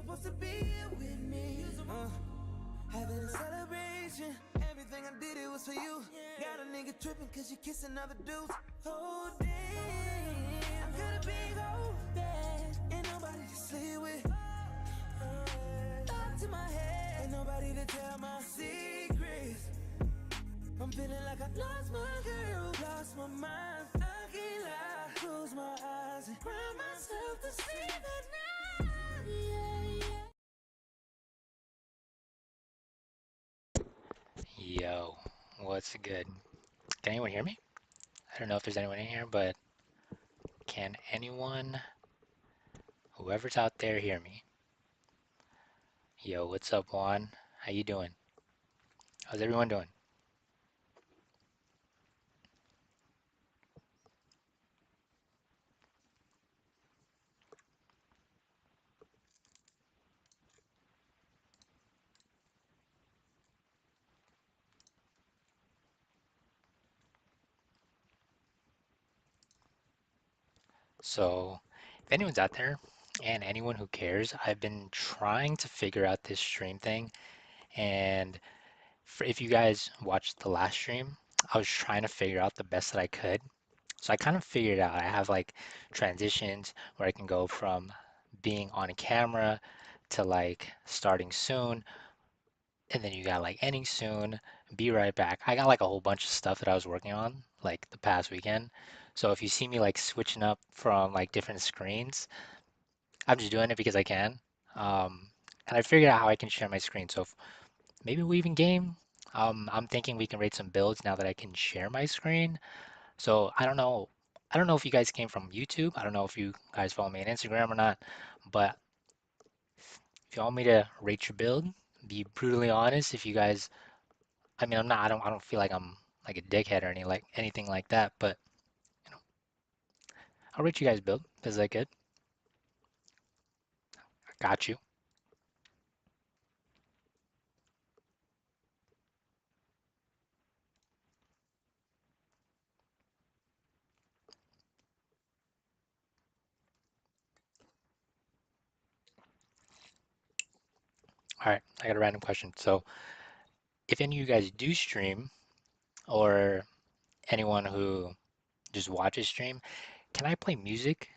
supposed to be here with me. Having a celebration. Everything I did, it was for you. Got a nigga tripping cause you kissing other dudes. Oh damn, I got a big old bag. Ain't nobody to sleep with. Thoughts in my head. Ain't nobody to tell my secrets. I'm feeling like I lost my girl, lost my mind. I can't lie. Close my eyes and cry myself to sleep at night. Yeah, yeah. Yo, what's good? Can anyone hear me? I don't know if there's anyone in here, but can anyone, whoever's out there, hear me? Yo, what's up, Juan? How you doing? How's everyone doing? So, if anyone's out there, and anyone who cares, I've been trying to figure out this stream thing, and if you guys watched the last stream, I was trying to figure out the best that I could. So I kind of figured it out. I have like transitions where I can go from being on camera to like starting soon, and then you got like ending soon, be right back. I got like a whole bunch of stuff that I was working on like the past weekend. So if you see me like switching up from like different screens, I'm just doing it because I can. Um, and I figured out how I can share my screen. So if maybe we even game. I'm thinking we can rate some builds now that I can share my screen. So I don't know. I don't know if you guys came from YouTube. I don't know if you guys follow me on Instagram or not. But if you want me to rate your build, be brutally honest. If you guys, I mean, I'm not. I don't feel like I'm like a dickhead or anything like that. But you know, I'll rate you guys build. Is that good? I got you. All right. I got a random question. So if any of you guys do stream, or anyone who just watches stream, can I play music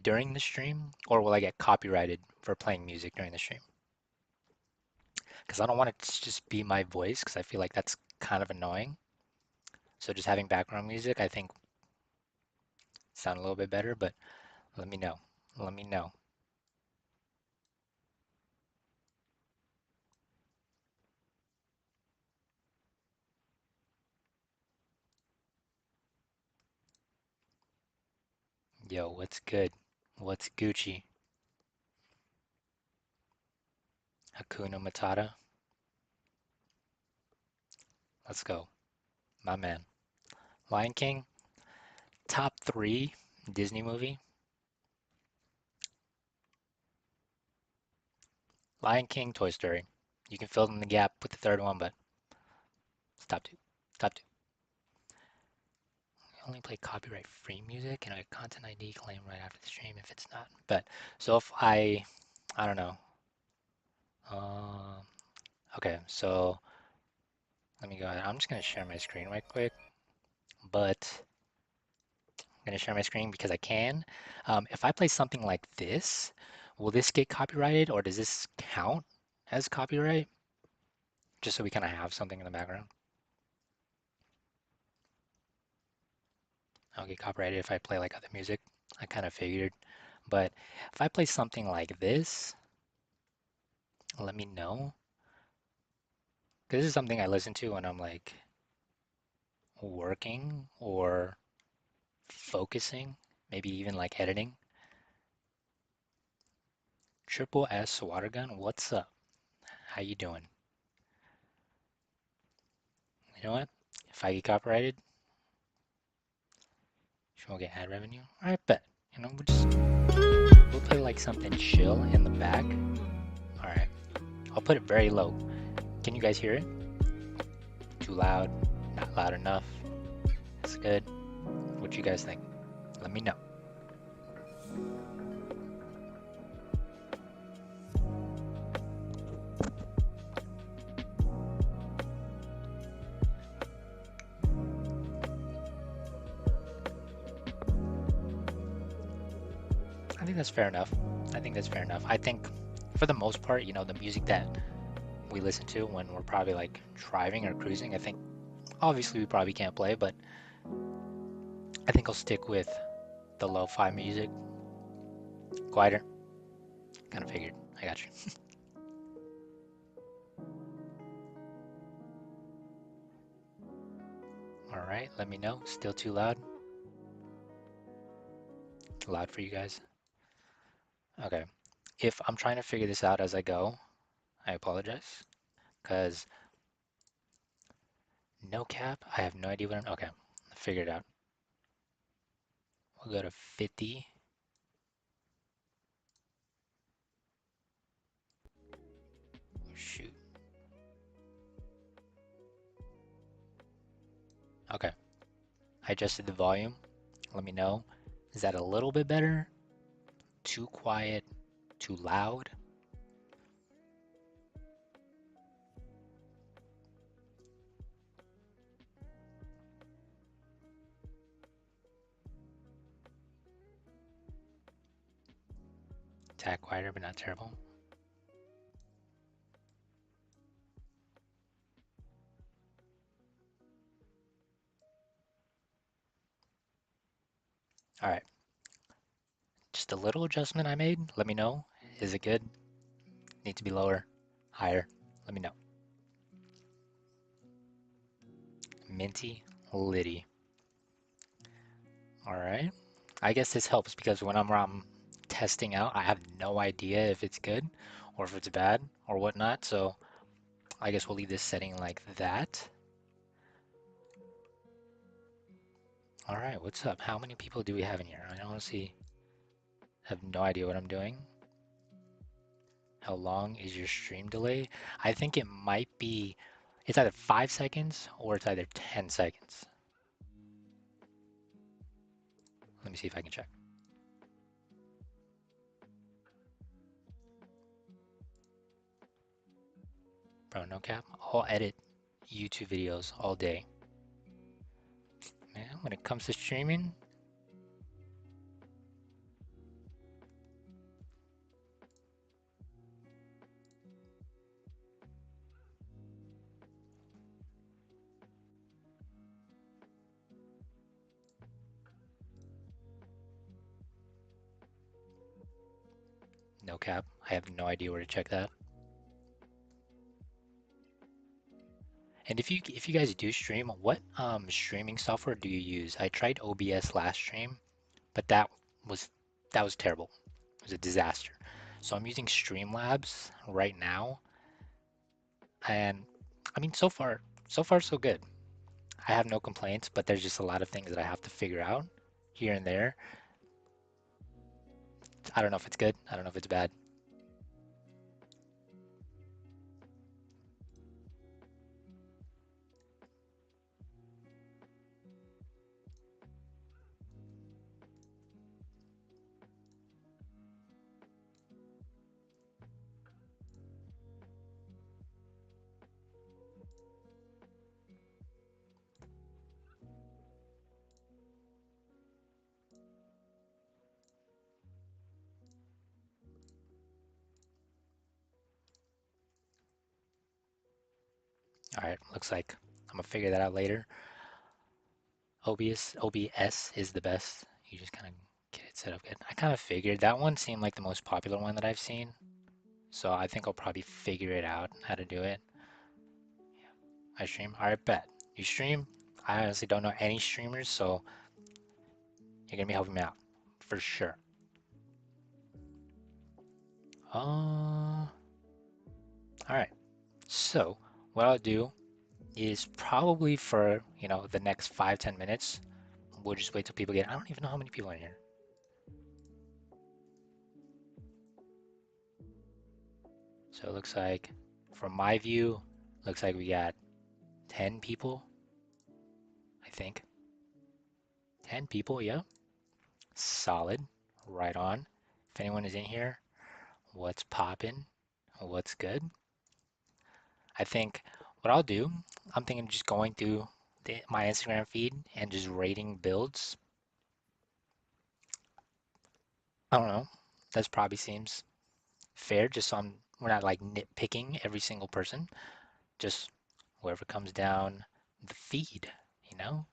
during the stream, or will I get copyrighted for playing music during the stream? Because I don't want it to just be my voice, because I feel like that's kind of annoying. So just having background music, I think, sound a little bit better, but let me know. Let me know. Yo, what's good? What's Gucci? Hakuna Matata? Let's go. My man. Lion King, top three Disney movie. Lion King, Toy Story. You can fill in the gap with the third one, but it's top two. Top two. Only play copyright-free music and a content ID claim right after the stream if it's not. But so if I don't know. Um, okay, so let me go ahead. I'm just gonna share my screen right quick, but I'm gonna share my screen because I can. If I play something like this, will this get copyrighted or does this count as copyright? Just so we kind of have something in the background. I'll get copyrighted if I play like other music. I kind of figured. But if I play something like this, let me know. Because this is something I listen to when I'm like working or focusing, maybe even like editing. Triple S water gun, what's up? How you doing? You know what? If I get copyrighted, she won't get ad revenue. I bet. You know, we'll play like something chill in the back. All right, I'll put it very low. Can you guys hear it? Too loud? Not loud enough? That's good. What you guys think? Let me know. that's fair enough. I think that's fair enough. I think for the most part, the music that we listen to when we're probably like driving or cruising, I think obviously we probably can't play, but I think I'll stick with the lo-fi music. Quieter. Kind of figured. I got you. All right, let me know. Still too loud? Loud for you guys? Okay. If I'm trying to figure this out as I go, I apologize. Because no cap, I have no idea what I'm. Okay, figure it out. We'll go to 50. Shoot. Okay, I adjusted the volume. Let me know. Is that a little bit better? Too quiet? Too loud? Tad quieter, but not terrible. All right, just a little adjustment I made. Let me know. Is it good? Need to be lower? Higher? Let me know. Minty Liddy. All right. I guess this helps because when I'm testing out, I have no idea if it's good or if it's bad or whatnot. So I guess we'll leave this setting like that. All right, what's up? How many people do we have in here? I honestly have no idea what I'm doing. How long is your stream delay? I think it might be, it's either 5 seconds or it's either 10 seconds. Let me see if I can check. Bro, no cap. I'll edit YouTube videos all day. Man, when it comes to streaming, no cap. I have no idea where to check that. And if you guys do stream, what streaming software do you use? I tried OBS last stream, but was that was terrible. It was a disaster. So I'm using Streamlabs right now, and I mean so far so good. I have no complaints, but there's just a lot of things that I have to figure out here and there. I don't know if it's good. I don't know if it's bad. All right, looks like I'm gonna figure that out later. OBS is the best. You just kind of get it set up good. I kind of figured that one seemed like the most popular one that I've seen. So I think I'll probably figure it out how to do it. I stream. All right, bet. You stream? I honestly don't know any streamers, so you're gonna be helping me out for sure. All right. So what I'll do is probably for the next 5-10 minutes, we'll just wait till people get. I don't even know how many people are in here. So it looks like, from my view, looks like we got 10 people. I think 10 people. Yeah, solid. Right on. If anyone is in here, what's poppin'? What's good? I think what I'll do, I'm thinking of just going through my Instagram feed and just rating builds. I don't know. That probably seems fair, just so we're not like nitpicking every single person, just whoever comes down the feed, you know?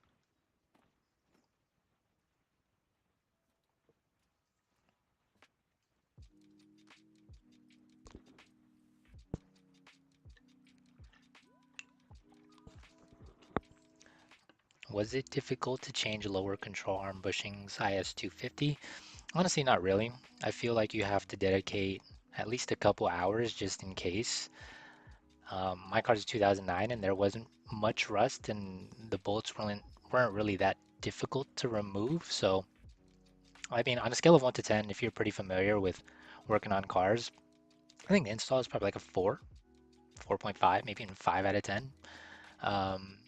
Was it difficult to change lower control arm bushings IS-250? Honestly, not really. I feel like you have to dedicate at least a couple hours just in case. My car's 2009 and there wasn't much rust and the bolts weren't really that difficult to remove. So, I mean, on a scale of 1 to 10, if you're pretty familiar with working on cars, I think the install is probably like a 4, 4.5, maybe even 5 out of 10. Um,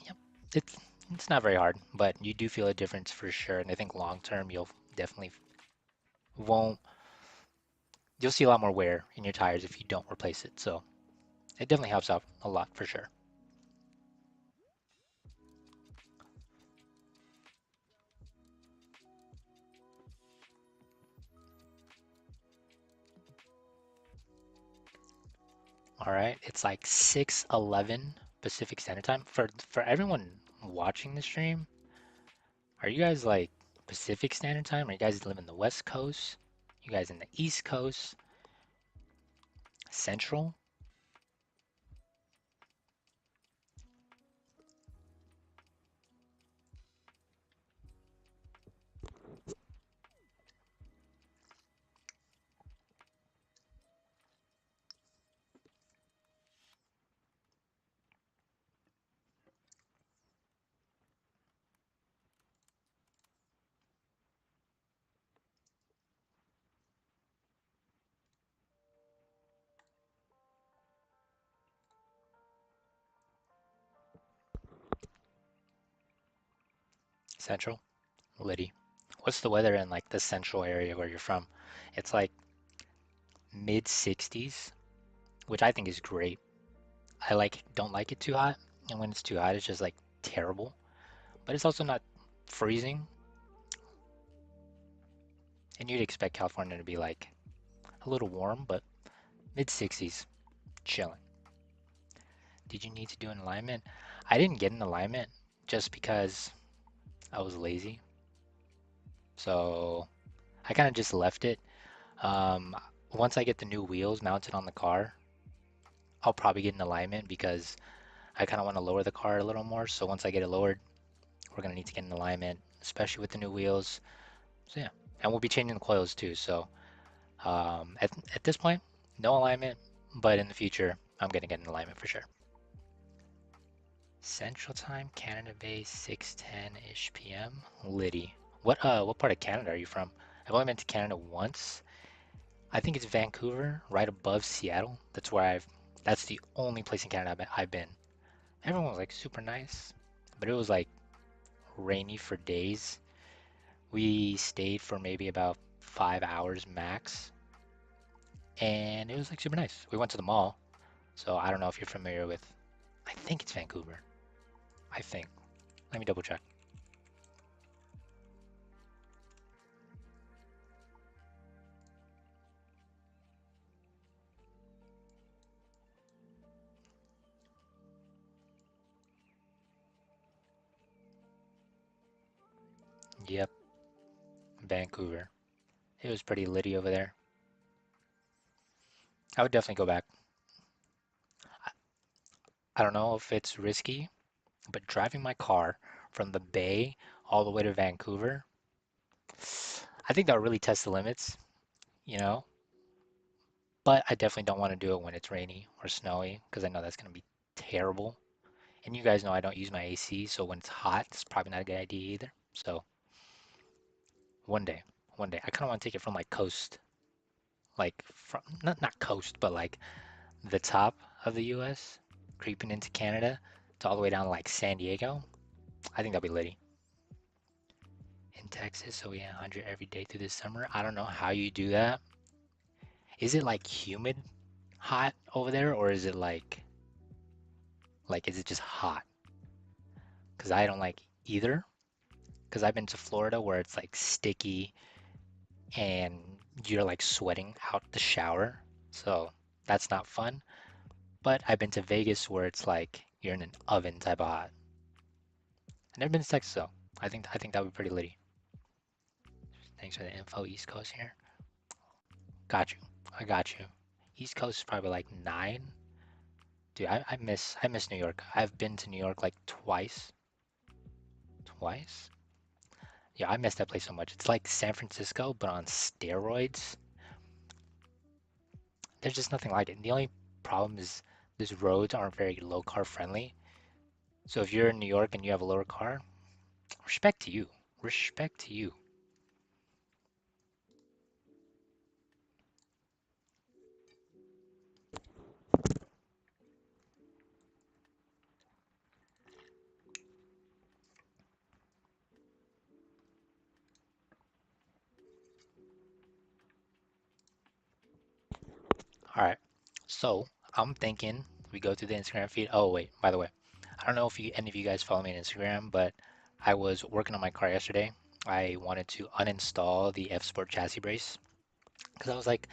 yeah, it's it's not very hard, but you do feel a difference for sure. And I think long term, you'll definitely won't you'll see a lot more wear in your tires if you don't replace it. So it definitely helps out a lot for sure. All right, it's like 6:11 Pacific Standard Time. For everyone watching the stream, are you guys like Pacific Standard Time? Are you guys live in the West Coast? You guys in the East Coast? Central? Central? Liddy. What's the weather in like the central area where you're from? It's like mid 60s, which I think is great. I don't like it too hot, and when it's too hot, it's just like terrible. But it's also not freezing, and you'd expect California to be like a little warm, but mid 60s, chilling. Did you need to do an alignment? I didn't get an alignment just because I was lazy, so I kind of just left it. Um, Once I get the new wheels mounted on the car, I'll probably get an alignment because I kind of want to lower the car a little more. So once I get it lowered, we're gonna need to get an alignment, especially with the new wheels. So yeah, and we'll be changing the coils too. So at this point, no alignment, but in the future, I'm gonna get an alignment for sure. Central Time, Canada base, 6:10-ish p.m. Liddy. What part of Canada are you from? I've only been to Canada once. I think it's Vancouver, right above Seattle. That's the only place in Canada I've been. Everyone was like super nice, but it was like rainy for days. We stayed for maybe about 5 hours max, and it was like super nice. We went to the mall, so I don't know if you're familiar with. I think it's Vancouver. I think. Let me double check. Yep, Vancouver. It was pretty litty over there. I would definitely go back. I don't know if it's risky, but driving my car from the Bay all the way to Vancouver, I think that would really test the limits, you know? But I definitely don't want to do it when it's rainy or snowy because I know that's going to be terrible. And you guys know I don't use my AC, so when it's hot, it's probably not a good idea either. So one day, one day, I kind of want to take it from like coast, like from not coast, but like the top of the U.S., creeping into Canada to all the way down to like San Diego. I think that'd be litty. In Texas, so yeah, 100 every day through the summer. I don't know how you do that. Is it like humid hot over there, or is it like is it just hot? Because I don't like either. Because I've been to Florida where it's like sticky and you're like sweating out the shower. So that's not fun. But I've been to Vegas where it's like you're in an oven type of hot. I've never been to Texas though. I think that would be pretty litty. Thanks for the info, East Coast here. Got you. I got you. East Coast is probably like 9. Dude, I miss New York. I've been to New York like twice. Twice? Yeah, I miss that place so much. It's like San Francisco, but on steroids. There's just nothing like it. The only problem is these roads aren't very low car friendly. So if you're in New York and you have a lower car, respect to you. Respect to you. All right. So I'm thinking we go through the Instagram feed. Oh wait, by the way, I don't know if any of you guys follow me on Instagram, but I was working on my car yesterday. I wanted to uninstall the F Sport chassis brace because I was like,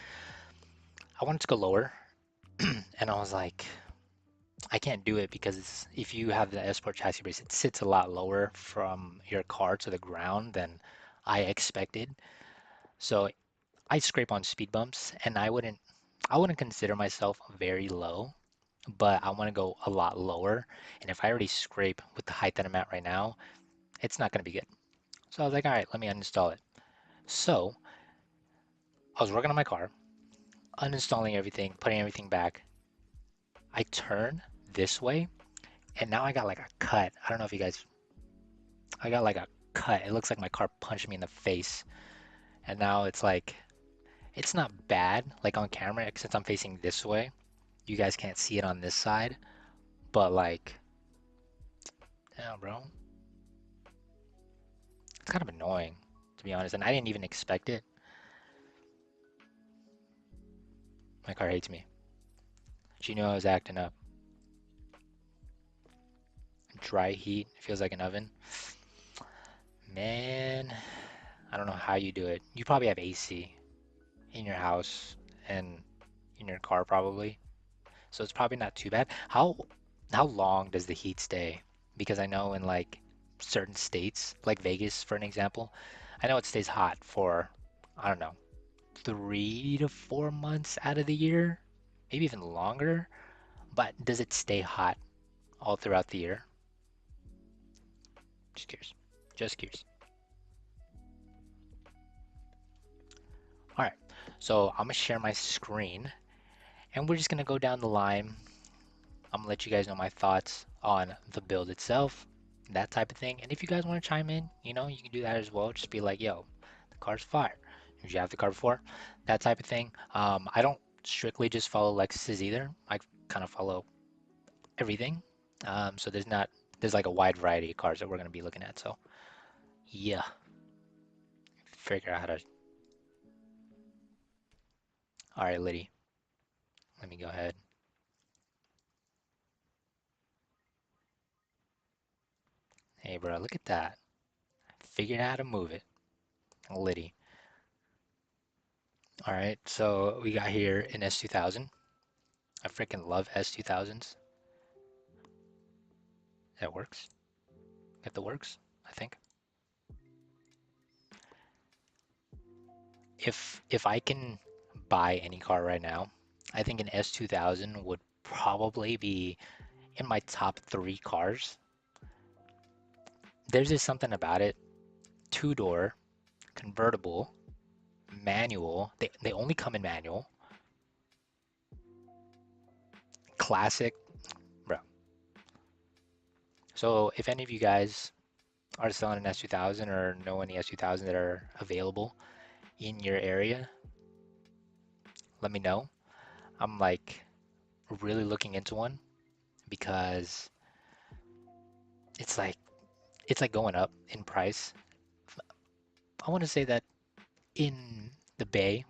I wanted to go lower, and I was like, I can't do it because if you have the F Sport chassis brace, it sits a lot lower from your car to the ground than I expected. So I scrape on speed bumps, and I wouldn't consider myself very low, but I want to go a lot lower. And if I already scrape with the height that I'm at right now, it's not going to be good. So I was like, all right, let me uninstall it. So I was working on my car, uninstalling everything, putting everything back. I turn this way, and now I got like a cut. I don't know if you guys, I got like a cut. It looks like my car punched me in the face. And now it's like, it's not bad, like on camera, since I'm facing this way. You guys can't see it on this side, but like, yeah, bro, it's kind of annoying, to be honest. And I didn't even expect it. My car hates me. She knew I was acting up. Dry heat, feels like an oven. Man, I don't know how you do it. You probably have AC in your house and in your car probably. So it's probably not too bad. How long does the heat stay? Because I know in like certain states, like Vegas for an example, I know it stays hot for, I don't know, 3 to 4 months out of the year, maybe even longer. But does it stay hot all throughout the year? Just curious. Just curious. All right. So I'm gonna share my screen and we're just gonna go down the line. I'm gonna let you guys know my thoughts on the build itself, that type of thing. And if you guys want to chime in, you can do that as well. Just be like, yo, the car's fire. Did you have the car before? That type of thing. I don't strictly just follow Lexuses either. I kind of follow everything. So there's like a wide variety of cars that we're gonna be looking at. So yeah, figure out how to. All right, Liddy, let me go ahead. Hey, bro, look at that. Figured out how to move it, Liddy. All right, so we got here an S2000. I freaking love S2000s. That works. If that works, I think. If I can buy any car right now, I think an S2000 would probably be in my top 3 cars. There's just something about it. Two-door, convertible, manual. They only come in manual. Classic, bro. So if any of you guys are selling an S2000 or know any S2000 that are available in your area, let me know. I'm like really looking into one because it's like it's like going up in price. I want to say that in the Bay,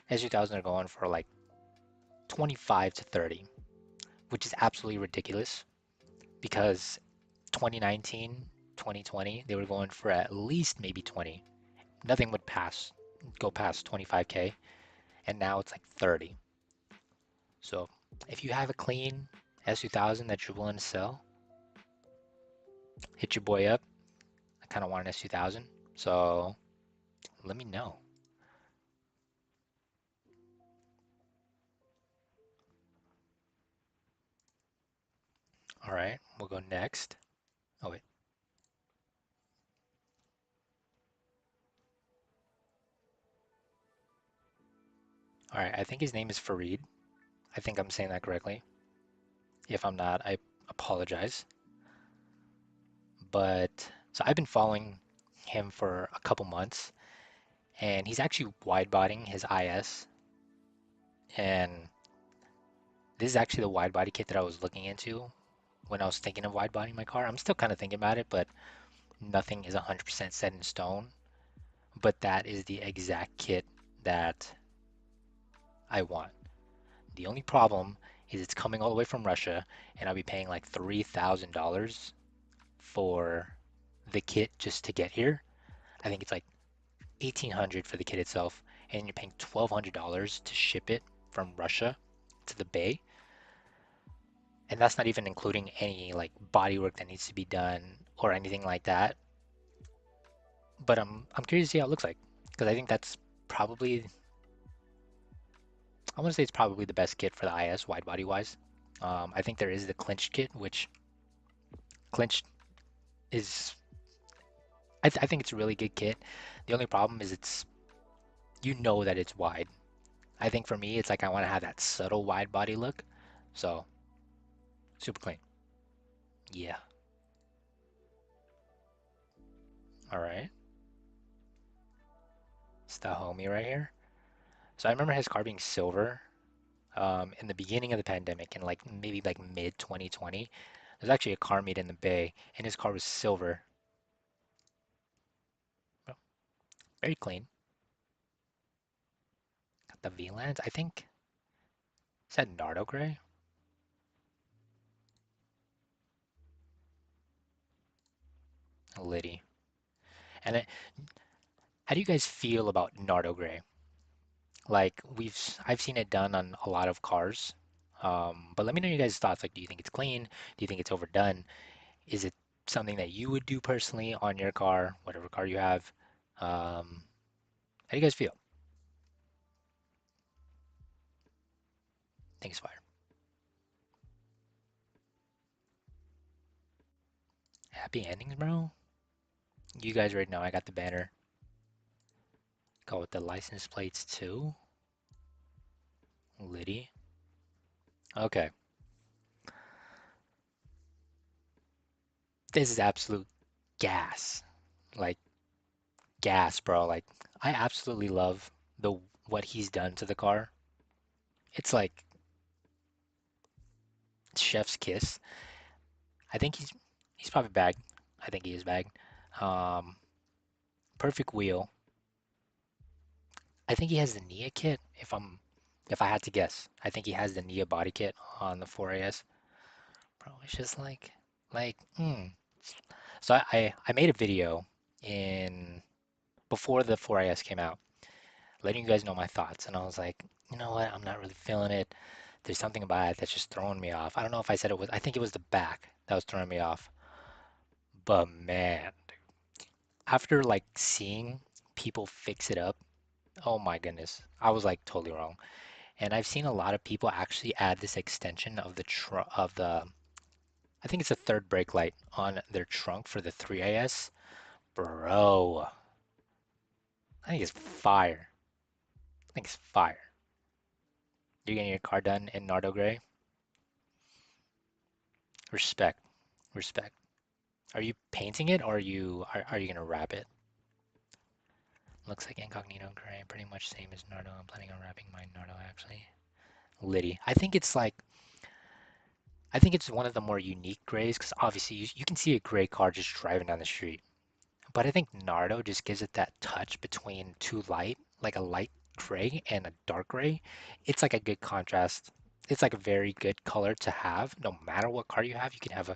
S2000 are going for like 25 to 30, which is absolutely ridiculous because 2019, 2020, they were going for at least maybe 20. Nothing would pass go past 25K, and now it's like 30. So if you have a clean S2000 that you're willing to sell, hit your boy up. I kind of want an S2000, so let me know. All right, we'll go next. Oh wait. All right, I think his name is Fareed. I think I'm saying that correctly. If I'm not, I apologize. But so I've been following him for a couple months, and he's actually wide bodying his IS. And this is actually the wide body kit that I was looking into when I was thinking of wide bodying my car. I'm still kind of thinking about it, but nothing is 100% set in stone. But that is the exact kit that I want. The only problem is it's coming all the way from Russia, and I'll be paying like $3,000 for the kit just to get here. I think it's like 1,800 for the kit itself, and you're paying $1,200 to ship it from Russia to the Bay. And that's not even including any like body work that needs to be done or anything like that. But I'm curious to see how it looks like because I think that's probably I want to say it's probably the best kit for the IS wide body wise. I think there is the clinched kit, which clinched is I think it's a really good kit. The only problem is it's you know that it's wide. I think for me, it's like I want to have that subtle wide body look. So super clean. Yeah. All right. It's the homie right here. So I remember his car being silver in the beginning of the pandemic, in like maybe like mid 2020. There's actually a car meet in the Bay, and his car was silver. Oh, very clean. Got the VLANs. I think is that Nardo gray? Liddy. And how do you guys feel about Nardo gray? Like I've seen it done on a lot of cars. But let me know your guys' thoughts. Like, do you think it's clean? Do you think it's overdone? Is it something that you would do personally on your car, whatever car you have? How do you guys feel? Thanks, fire. Happy endings, bro. You guys right now, I got the banner. Go with the license plates too. Liddy. Okay. This is absolute gas. Like gas, bro. Like I absolutely love the what he's done to the car. It's like chef's kiss. I think he's probably bagged. I think he is bagged. Um, perfect wheel. I think he has the Nia kit. If I had to guess, I think he has the Nia body kit on the 4AS. Bro, it's just like. So I made a video in before the 4AS came out, letting you guys know my thoughts, and I was like, you know what? I'm not really feeling it. There's something about it that's just throwing me off. I don't know if I said it was. I think it was the back that was throwing me off. But man, after like seeing people fix it up, oh my goodness, I was like totally wrong. And I've seen a lot of people actually add this extension of the I think it's a third brake light on their trunk for the 3AS. Bro, I think it's fire. I think it's fire. You're getting your car done in Nardo Gray? Respect, respect. Are you painting it or are you gonna wrap it? Looks like Incognito Gray, pretty much same as Nardo. I'm planning on wrapping my Nardo actually. Liddy. I think it's one of the more unique grays because obviously you can see a gray car just driving down the street. But I think Nardo just gives it that touch between two light, like a light gray and a dark gray. It's like a good contrast. It's like a very good color to have. No matter what car you have, you can have an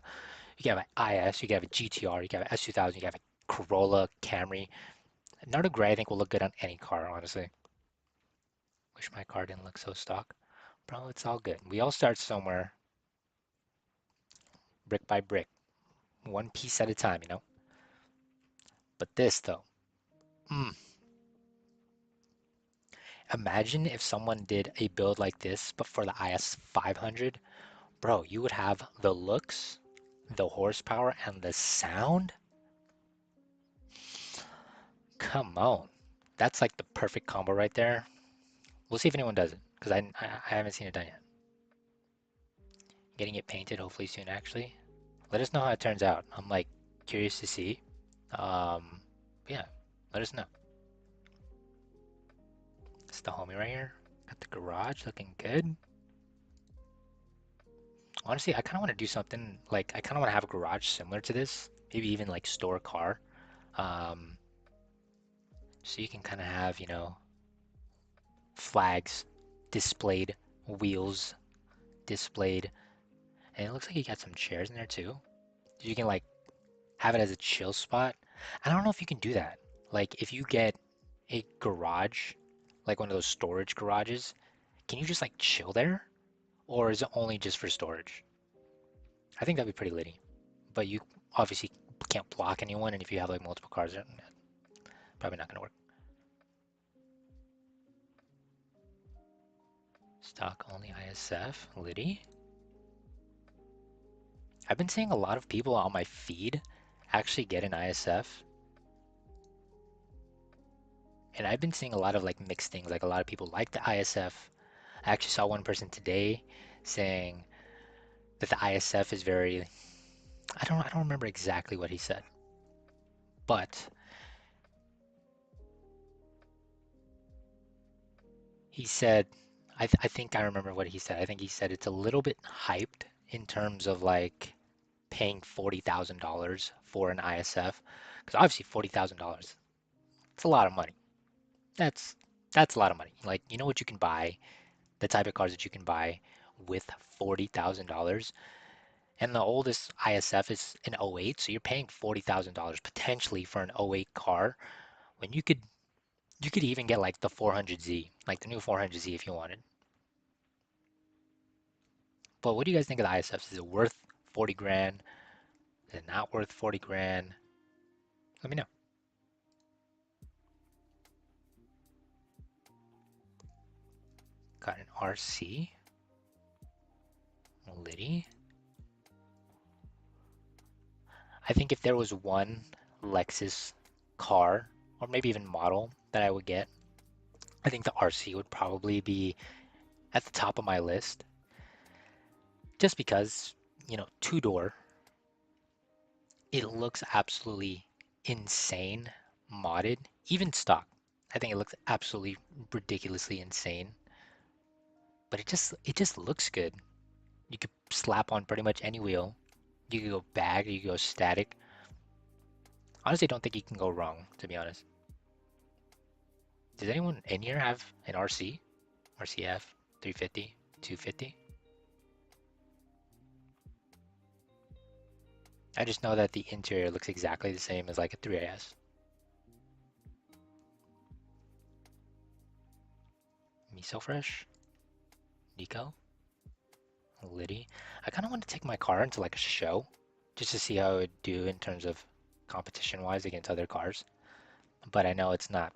IS, you can have a GTR, you can have an S2000, you can have a Corolla, Camry. Another gray I think will look good on any car, honestly. Wish my car didn't look so stock. Bro, it's all good. We all start somewhere, brick by brick, one piece at a time, you know? But this, though, mm, imagine if someone did a build like this, but for the IS 500. Bro, you would have the looks, the horsepower, and the sound. Come on. That's like the perfect combo right there. We'll see if anyone does it, because I haven't seen it done yet. Getting it painted hopefully soon, actually. Let us know how it turns out. I'm like curious to see. Um, yeah, let us know. It's the homie right here. Got the garage looking good. Honestly, I kind of want to do something like I kind of want to have a garage similar to this. Maybe even like store a car. Um, so you can kind of have, flags displayed, wheels displayed, and it looks like you got some chairs in there too. You can like have it as a chill spot. I don't know if you can do that. Like if you get a garage, like one of those storage garages, can you just like chill there? Or is it only just for storage? I think that'd be pretty litty. But you obviously can't block anyone, and if you have like multiple cars, probably not gonna work. Stock only ISF, litty. I've been seeing a lot of people on my feed actually get an ISF, and I've been seeing a lot of like mixed things. Like a lot of people like the ISF. I actually saw one person today saying that the ISF is very, I don't remember exactly what he said, but he said, I think I remember what he said. I think he said it's a little bit hyped in terms of like paying $40,000 for an ISF, because obviously $40,000, it's a lot of money. That's that's a lot of money. Like you know what you can buy, the type of cars that you can buy with $40,000, and the oldest ISF is an '08, so you're paying $40,000 potentially for an '08 car when you could even get like the 400Z, like the new 400Z if you wanted. But what do you guys think of the ISFs? Is it worth 40 grand? Is it not worth 40 grand? Let me know. Got an RC, Liddy. I think if there was one Lexus car, or maybe even model that I would get, I think the RC would probably be at the top of my list. Just because, two-door, it looks absolutely insane modded, even stock. I think it looks absolutely ridiculously insane, but it just looks good. You could slap on pretty much any wheel. You could go bag, you could go static. Honestly, I don't think you can go wrong, to be honest. Does anyone in here have an RC? RCF 350, 250? I just know that the interior looks exactly the same as like a 3AS. Miso Fresh, Nico, Liddy. I kind of want to take my car into like a show just to see how it would do in terms of competition wise against other cars. But I know it's not.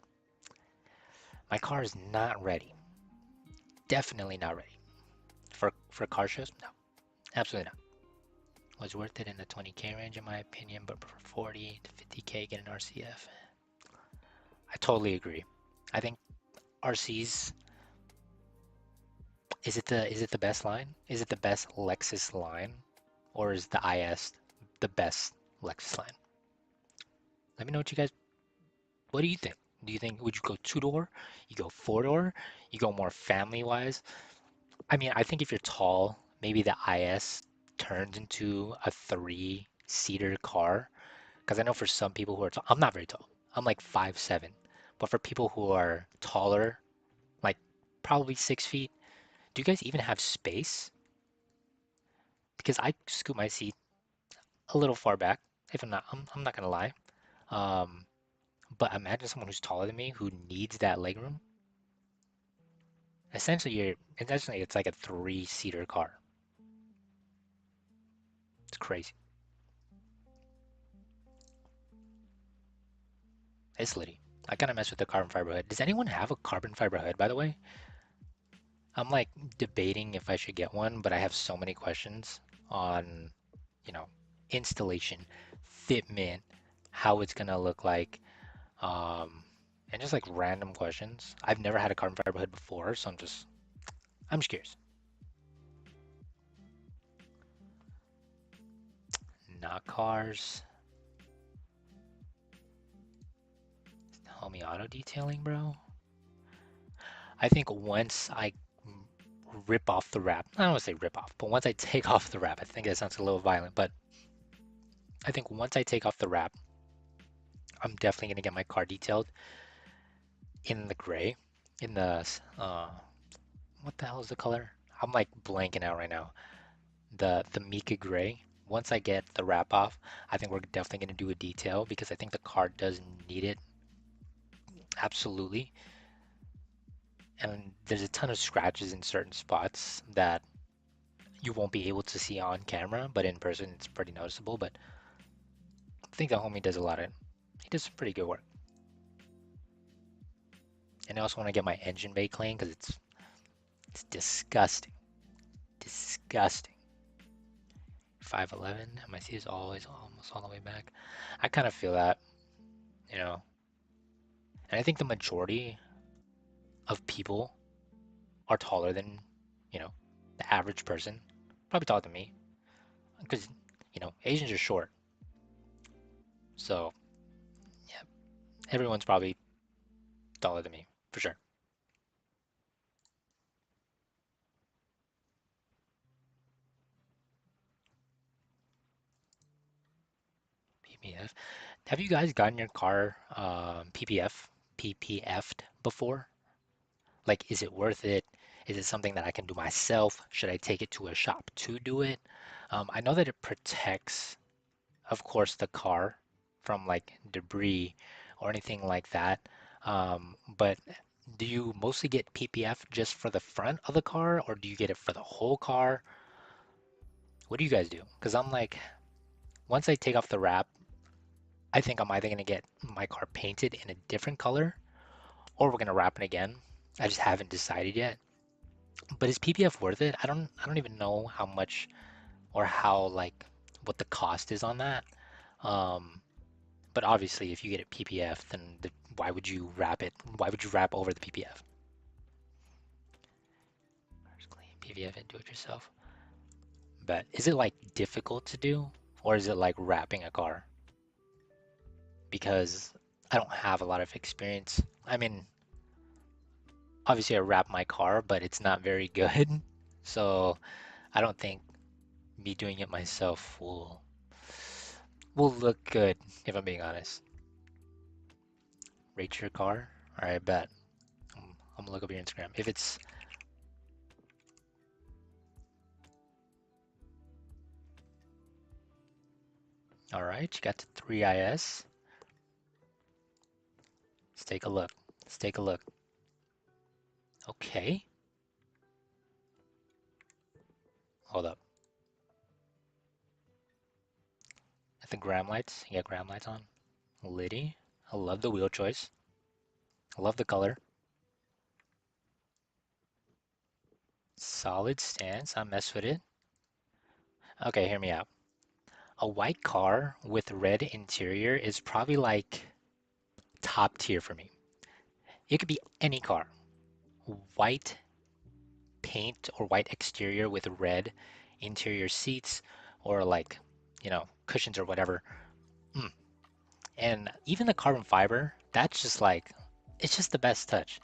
My car is not ready. Definitely not ready. For car shows? No, absolutely not. Was worth it in the 20K range in my opinion, but for 40 to 50K get an RCF. I totally agree. I think RCs, is it the best line? Is it the best Lexus line? Or is the IS the best Lexus line? Let me know what do you think? Do you think would you go two-door? You go four-door? You go more family-wise? I mean, I think if you're tall, maybe the IS turns into a three-seater car. Because I know for some people who are tall, I'm not very tall. I'm like 5'7". But for people who are taller, like probably 6 feet, do you guys even have space? Because I scoot my seat a little far back. If I'm not gonna lie. Um, But imagine someone who's taller than me who needs that legroom. Essentially it's like a three-seater car. It's crazy. It's litty. I kind of mess with the carbon fiber hood. Does anyone have a carbon fiber hood, by the way? I'm like debating if I should get one, but I have so many questions on, you know, installation, fitment, how it's gonna look like, um, and just like random questions. I've never had a carbon fiber hood before, so I'm just curious. Not cars. Homie auto detailing, bro. I think once I rip off the wrap, I don't want to say rip off, but once I take off the wrap, I think that sounds a little violent, but I think once I take off the wrap, I'm definitely gonna get my car detailed in the gray, in the what the hell is the color? I'm like blanking out right now. The Mica gray. Once I get the wrap off, I think we're definitely gonna do a detail because I think the car does need it absolutely. And there's a ton of scratches in certain spots that you won't be able to see on camera, but in person it's pretty noticeable. But I think the homie does a lot of, he does some pretty good work. And I also want to get my engine bay clean because it's disgusting, disgusting. 511, MIC is always almost all the way back. I kind of feel that, you know. And I think the majority of people are taller than, you know, the average person. Probably taller than me because, Asians are short. So, yeah, everyone's probably taller than me for sure. PPF. Have you guys gotten your car PPF'd before? Like, is it worth it? Is it something that I can do myself? Should I take it to a shop to do it? I know that it protects, of course, the car from like debris or anything like that. But do you mostly get PPF just for the front of the car, or do you get it for the whole car? What do you guys do? Because I'm like, once I take off the wrap, I think I'm either gonna get my car painted in a different color, or we're gonna wrap it again. I just haven't decided yet. But is PPF worth it? I don't even know how much or how like what the cost is on that. Um, but obviously, if you get a PPF, then why would you wrap it? Why would you wrap over the PPF? Just clean PPF and do it yourself. But is it like difficult to do, or is it like wrapping a car? Because I don't have a lot of experience. I mean, obviously I wrap my car, but it's not very good. So I don't think me doing it myself will look good, if I'm being honest. Rate your car? All right, bet. I'm gonna look up your Instagram. If it's all right, you got the 3IS. Let's take a look. Let's take a look. Okay. Hold up. Got the gram lights. You got gram lights on. Liddy. I love the wheel choice. I love the color. Solid stance. I mess with it. Okay, hear me out. A white car with red interior is probably like top tier for me. It could be any car. White paint or white exterior with red interior seats or like, cushions or whatever. Mm. And even the carbon fiber, that's just like, it's just the best touch.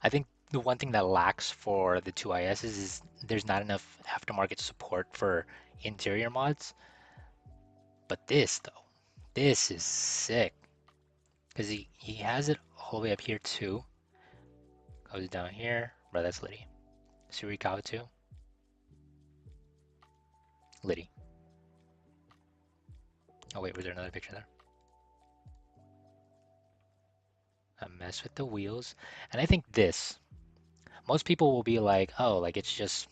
I think the one thing that lacks for the 2ISs is there's not enough aftermarket support for interior mods. But this though, this is sick because he has it all the way up here too. Goes down here, bro. That's Liddy. Surikawa too, Liddy. Oh wait, was there another picture there? I mess with the wheels, and I think this, most people will be like, oh, like it's just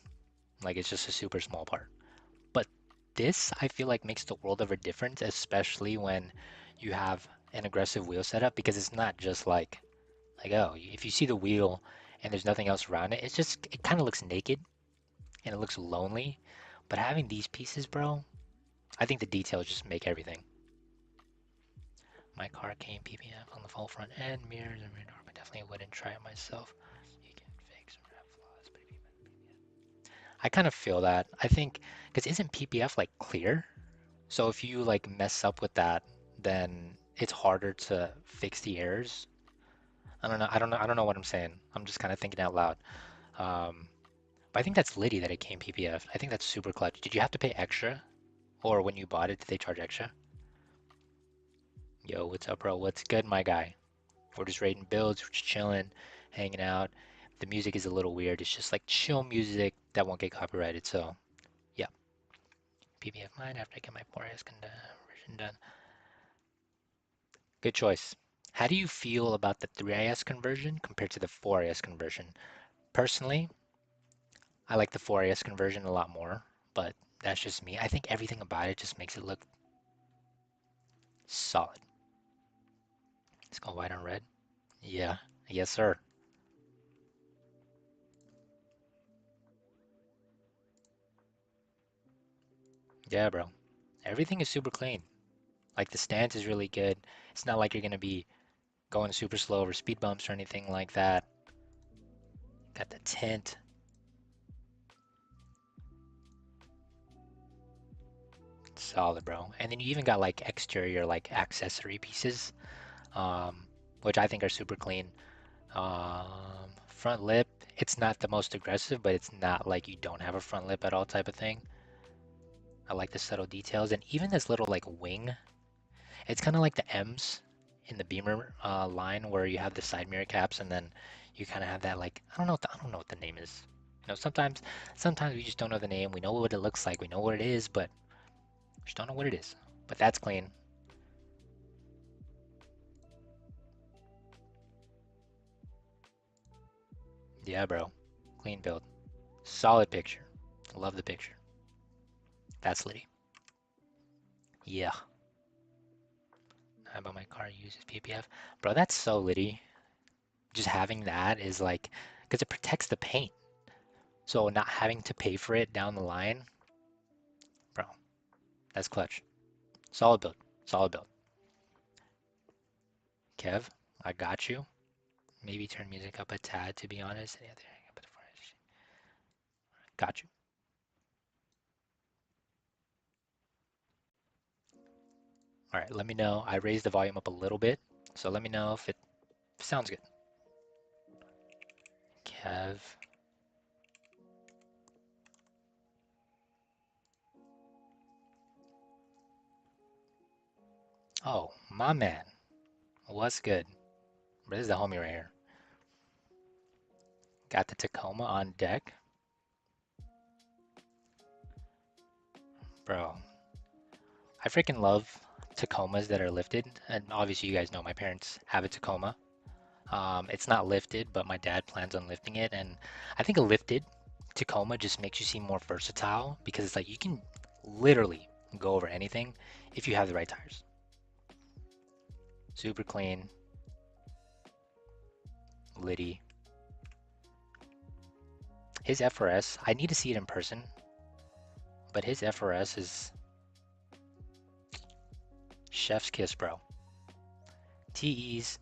a super small part. But this, I feel like makes the world of a difference, especially when you have an aggressive wheel setup, because it's not just like oh, if you see the wheel and there's nothing else around it, it kind of looks naked and it looks lonely. But having these pieces, bro, I think the details just make everything. My car came PPF on the full front end, mirrors and rear door, but definitely wouldn't try it myself. You can fix or have flaws, but if you I kind of feel that. I think because isn't PPF like clear? So if you like mess up with that, then it's harder to fix the errors. I don't know. I don't know what I'm saying. I'm just kind of thinking out loud. Um, but I think that's Liddy that it came PPF. I think that's super clutch. Did you have to pay extra, or when you bought it, did they charge extra? Yo, what's up, bro? What's good, my guy? We're just rating builds, we're just chilling, hanging out. The music is a little weird. It's just like chill music that won't get copyrighted. So yeah, PPF mine after I get my 4S conversion done. Good choice. How do you feel about the 3IS conversion compared to the 4IS conversion? Personally, I like the 4IS conversion a lot more, but that's just me. I think everything about it just makes it look solid. Let's go white on red. Yeah, yes, sir. Yeah, bro. Everything is super clean. Like the stance is really good. It's not like you're gonna be going super slow over speed bumps or anything like that. Got the tint. Solid, bro. And then you even got like exterior like accessory pieces, um, which I think are super clean. Front lip, it's not the most aggressive, but it's not like you don't have a front lip at all type of thing. I like the subtle details, and even this little like wing, it's kind of like the M's in the Beamer line where you have the side mirror caps, and then you kind of have that like I don't know what the name is. Sometimes we just don't know the name. We know what it looks like, we know what it is, but we just don't know what it is. But that's clean. Yeah, bro. Clean build. Solid picture. Love the picture. That's Liddy. Yeah. How about my car uses PPF? Bro, that's so Liddy. Just having that is like, because it protects the paint. So not having to pay for it down the line, bro, that's clutch. Solid build. Solid build. Kev, I got you. Maybe turn music up a tad, to be honest. Got you. All right, let me know. I raised the volume up a little bit, so let me know if it sounds good. Kev. Oh, my man. What's good? This is the homie right here. Got the Tacoma on deck. Bro, I freaking love Tacomas that are lifted. And obviously, you guys know my parents have a Tacoma. It's not lifted, but my dad plans on lifting it. And I think a lifted Tacoma just makes you seem more versatile because it's like you can literally go over anything if you have the right tires. Super clean, Liddy. His FRS, I need to see it in person, but his FRS is chef's kiss, bro. TEs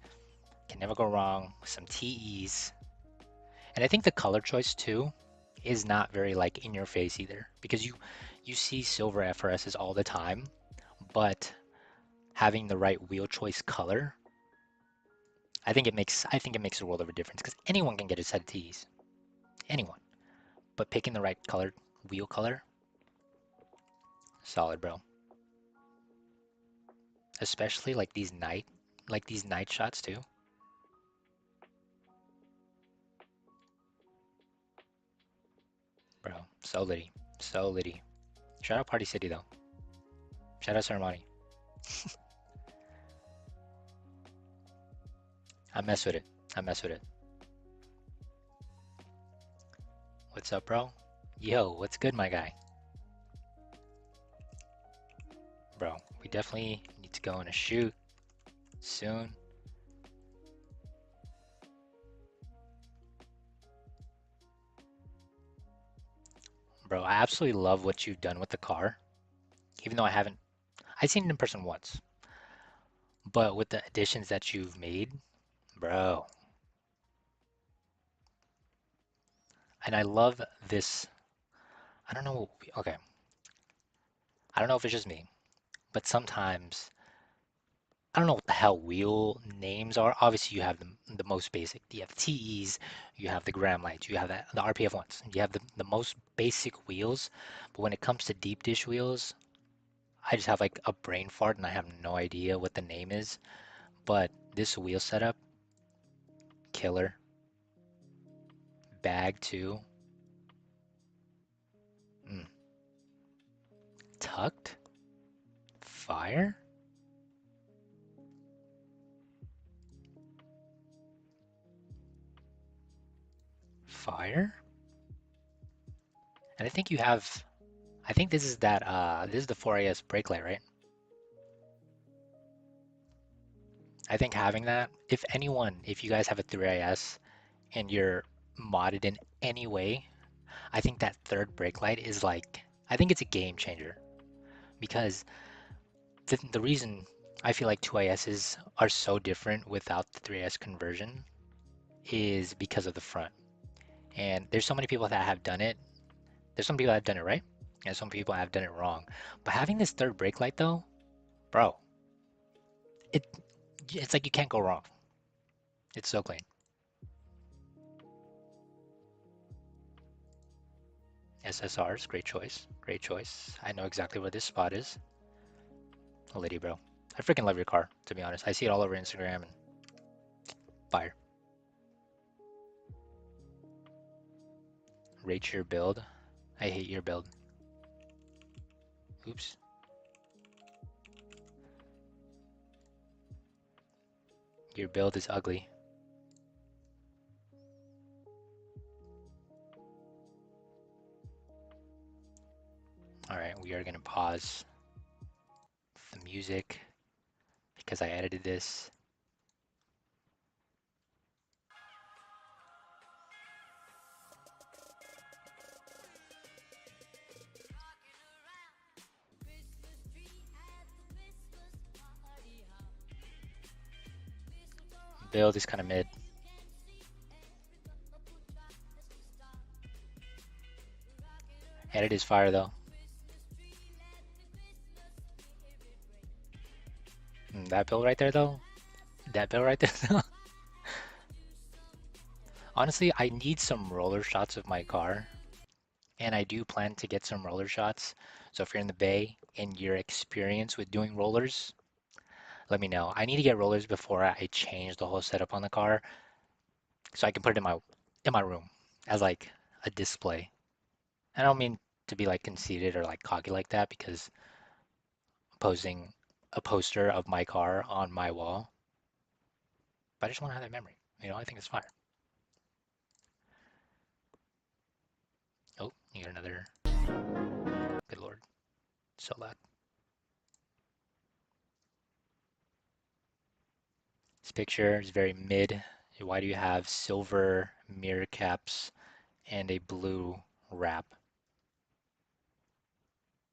can never go wrong with some TEs. And I think the color choice too is not very like in your face either because you see silver FRSs all the time, but having the right wheel choice color, I think it makes a world of a difference because anyone can get a set of T's. Anyone. But picking the right color wheel color, solid, bro. Especially like these night shots too. Bro, so litty. So litty. Shout out Party City though. Shout out Ceremony. I mess with it. I mess with it. What's up, bro? Yo, what's good, my guy? Bro, we definitely need to go on a shoot soon. Bro, I absolutely love what you've done with the car. Even though I've seen it in person once, but with the additions that you've made, bro. And I love this. I don't know. Okay, I don't know if it's just me, but sometimes I don't know what the hell wheel names are. Obviously, you have the most basic. You have the TEs, you have the gram lights, you have the RPF ones. You have the most basic wheels. But when it comes to deep dish wheels, I just have like a brain fart and I have no idea what the name is. But this wheel setup, killer. Bag too. Mm. Tucked? Fire? Fire? And I think you have, I think this is this is the 4AS brake light, right? I think having that, if anyone, if you guys have a 3IS and you're modded in any way, I think that third brake light is like, I think it's a game changer because the reason I feel like 2ISs are so different without the 3IS conversion is because of the front. And there's so many people that have done it. There's some people that have done it right, and some people have done it wrong. But having this third brake light though, bro, it it's like you can't go wrong. It's so clean. SSRs, great choice. Great choice. I know exactly where this spot is. Oh, lady, bro. I freaking love your car, to be honest. I see it all over Instagram and fire. Rate your build. I hate your build. Oops. Your build is ugly. Alright, we are gonna pause the music because I edited this. Build is kind of mid. Edit is fire though. That build right there though. That build right there though. Honestly, I need some roller shots of my car, and I do plan to get some roller shots. So if you're in the Bay and your experience with doing rollers, let me know. I need to get rollers before I change the whole setup on the car, so I can put it in my room as like a display. I don't mean to be like conceited or like cocky like that because posing a poster of my car on my wall, but I just want to have that memory. I think it's fire. Oh, you got another. Good lord, so loud. This picture is very mid. Why do you have silver mirror caps and a blue wrap?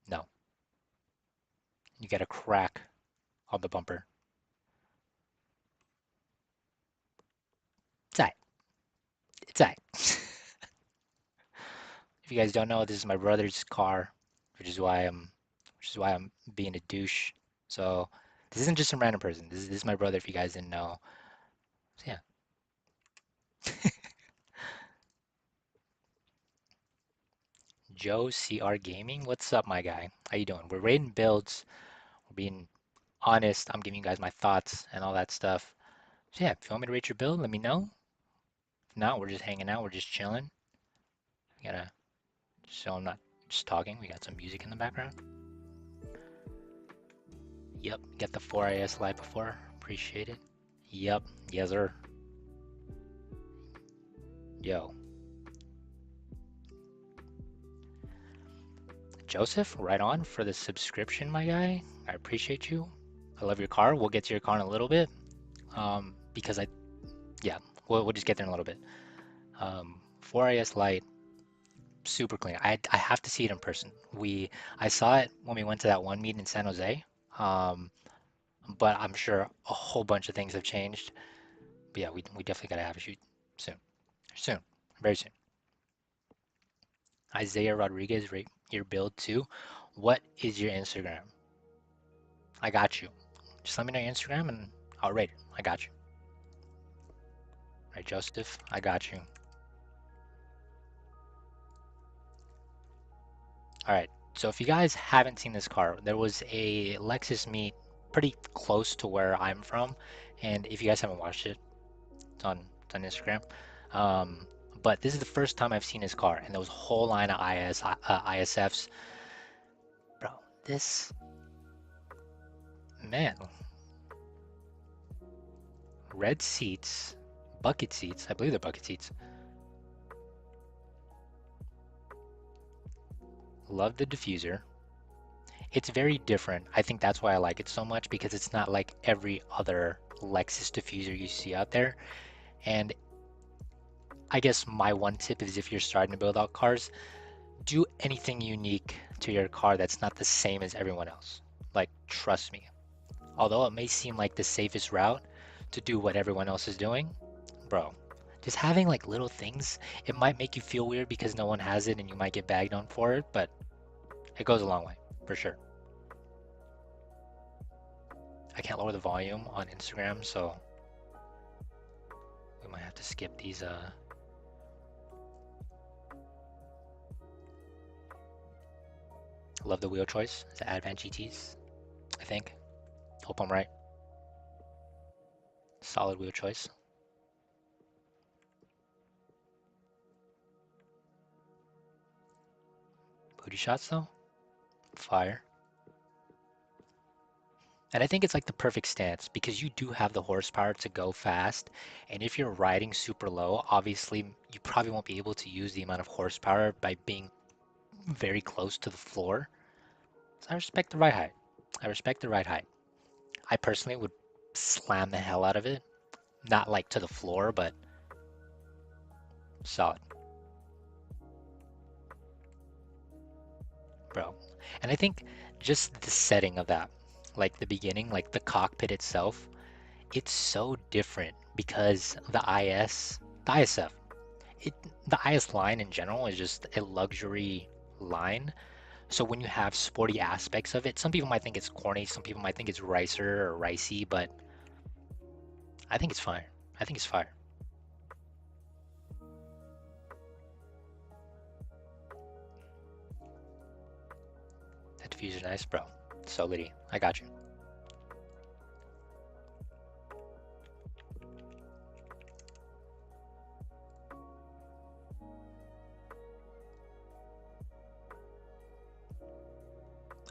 No, you got a crack on the bumper. It's alright. It's alright. If you guys don't know, this is my brother's car, which is why I'm being a douche. So this isn't just some random person. This is my brother. If you guys didn't know, so yeah. Joe CR Gaming, what's up, my guy? How you doing? We're rating builds. We're being honest. I'm giving you guys my thoughts and all that stuff. So yeah, if you want me to rate your build, let me know. If not, we're just hanging out. We're just chilling. We gotta, so I'm not just talking. We got some music in the background. Yep, get the 4IS light before. Appreciate it. Yep, yes sir. Yo, Joseph, right on for the subscription, my guy. I appreciate you. I love your car. We'll get to your car in a little bit. Because yeah, we'll just get there in a little bit. 4IS Lite, super clean. I have to see it in person. I saw it when we went to that one meet in San Jose. Um, but I'm sure a whole bunch of things have changed. But yeah, we definitely gotta have a shoot soon. Soon. Very soon. Isaiah Rodriguez, rate your build too. What is your Instagram? I got you. Just let me know your Instagram and I'll rate it. I got you. All right, Joseph, I got you. All right. So if you guys haven't seen this car, there was a Lexus meet pretty close to where I'm from, and if you guys haven't watched it, it's on Instagram. Um, but this is the first time I've seen his car, and there was a whole line of ISFs. Bro, this man, red seats, bucket seats. I believe they're bucket seats. Love the diffuser. It's very different. I think that's why I like it so much because it's not like every other Lexus diffuser you see out there. And I guess my one tip is if you're starting to build out cars, do anything unique to your car that's not the same as everyone else. Like, trust me. Although it may seem like the safest route to do what everyone else is doing, bro, just having like little things, it might make you feel weird because no one has it and you might get bagged on for it, but it goes a long way, for sure. I can't lower the volume on Instagram, so we might have to skip these. Love the wheel choice. It's the Advent GTs, I think. Hope I'm right. Solid wheel choice. Booty shots though, fire. And I think it's like the perfect stance because you do have the horsepower to go fast. And if you're riding super low, obviously you probably won't be able to use the amount of horsepower by being very close to the floor. So I respect the ride height. I respect the ride height. I personally would slam the hell out of it. Not like to the floor, but solid, bro. And I think just the setting of that, like the beginning, like the cockpit itself, it's so different because the ISF, it, the IS line in general is just a luxury line. So when you have sporty aspects of it, some people might think it's corny, some people might think it's ricer or ricey, but I think it's fine. I think it's fire. That diffuser nice, bro. So litty. I got you.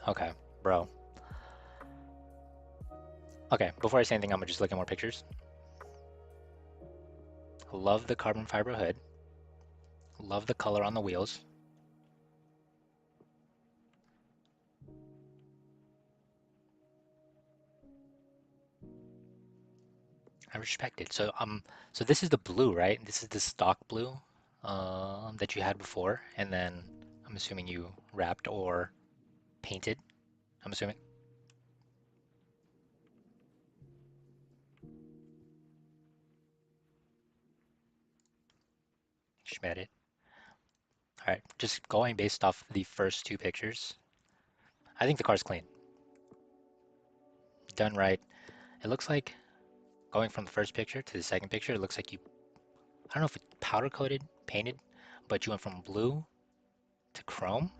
Okay, bro. Okay, before I say anything, I'm gonna just look at more pictures. Love the carbon fiber hood. Love the color on the wheels. I respect it. So this is the blue, right? This is the stock blue that you had before, and then I'm assuming you wrapped or painted. I'm assuming. Schmet it. All right, just going based off the first two pictures, I think the car's clean. Done right. It looks like going from the first picture to the second picture, it looks like I don't know if it's powder coated, painted, but you went from blue to chrome.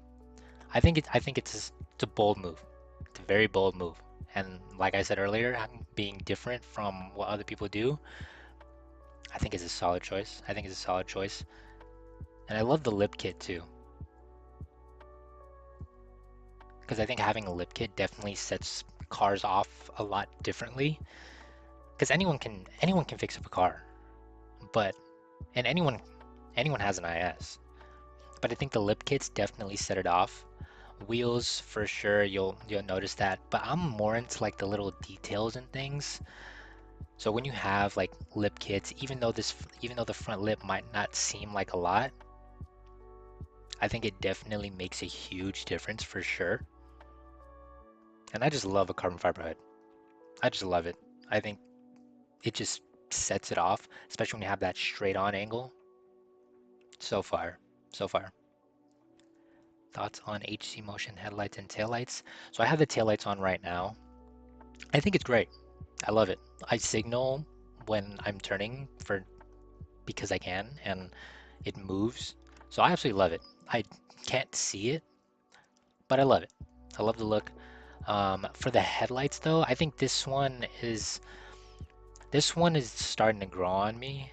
I think it's a bold move. It's a very bold move. And like I said earlier, being different from what other people do, I think is a solid choice. I think it's a solid choice. And I love the lip kit too. Because I think having a lip kit definitely sets cars off a lot differently. Because anyone can fix up a car, but and Anyone has an IS. But I think the lip kits definitely set it off. Wheels for sure, you'll notice that. But I'm more into like the little details and things. So when you have like lip kits, even though the front lip might not seem like a lot, I think it definitely makes a huge difference for sure. And I just love a carbon fiber hood. I just love it. I think it just sets it off, especially when you have that straight on angle. So far, so far. Thoughts on HC motion headlights and taillights? So I have the taillights on right now. I think it's great. I love it. I signal when I'm turning for because I can and it moves. So I absolutely love it. I can't see it, but I love it. I love the look. For the headlights though, I think this one is starting to grow on me.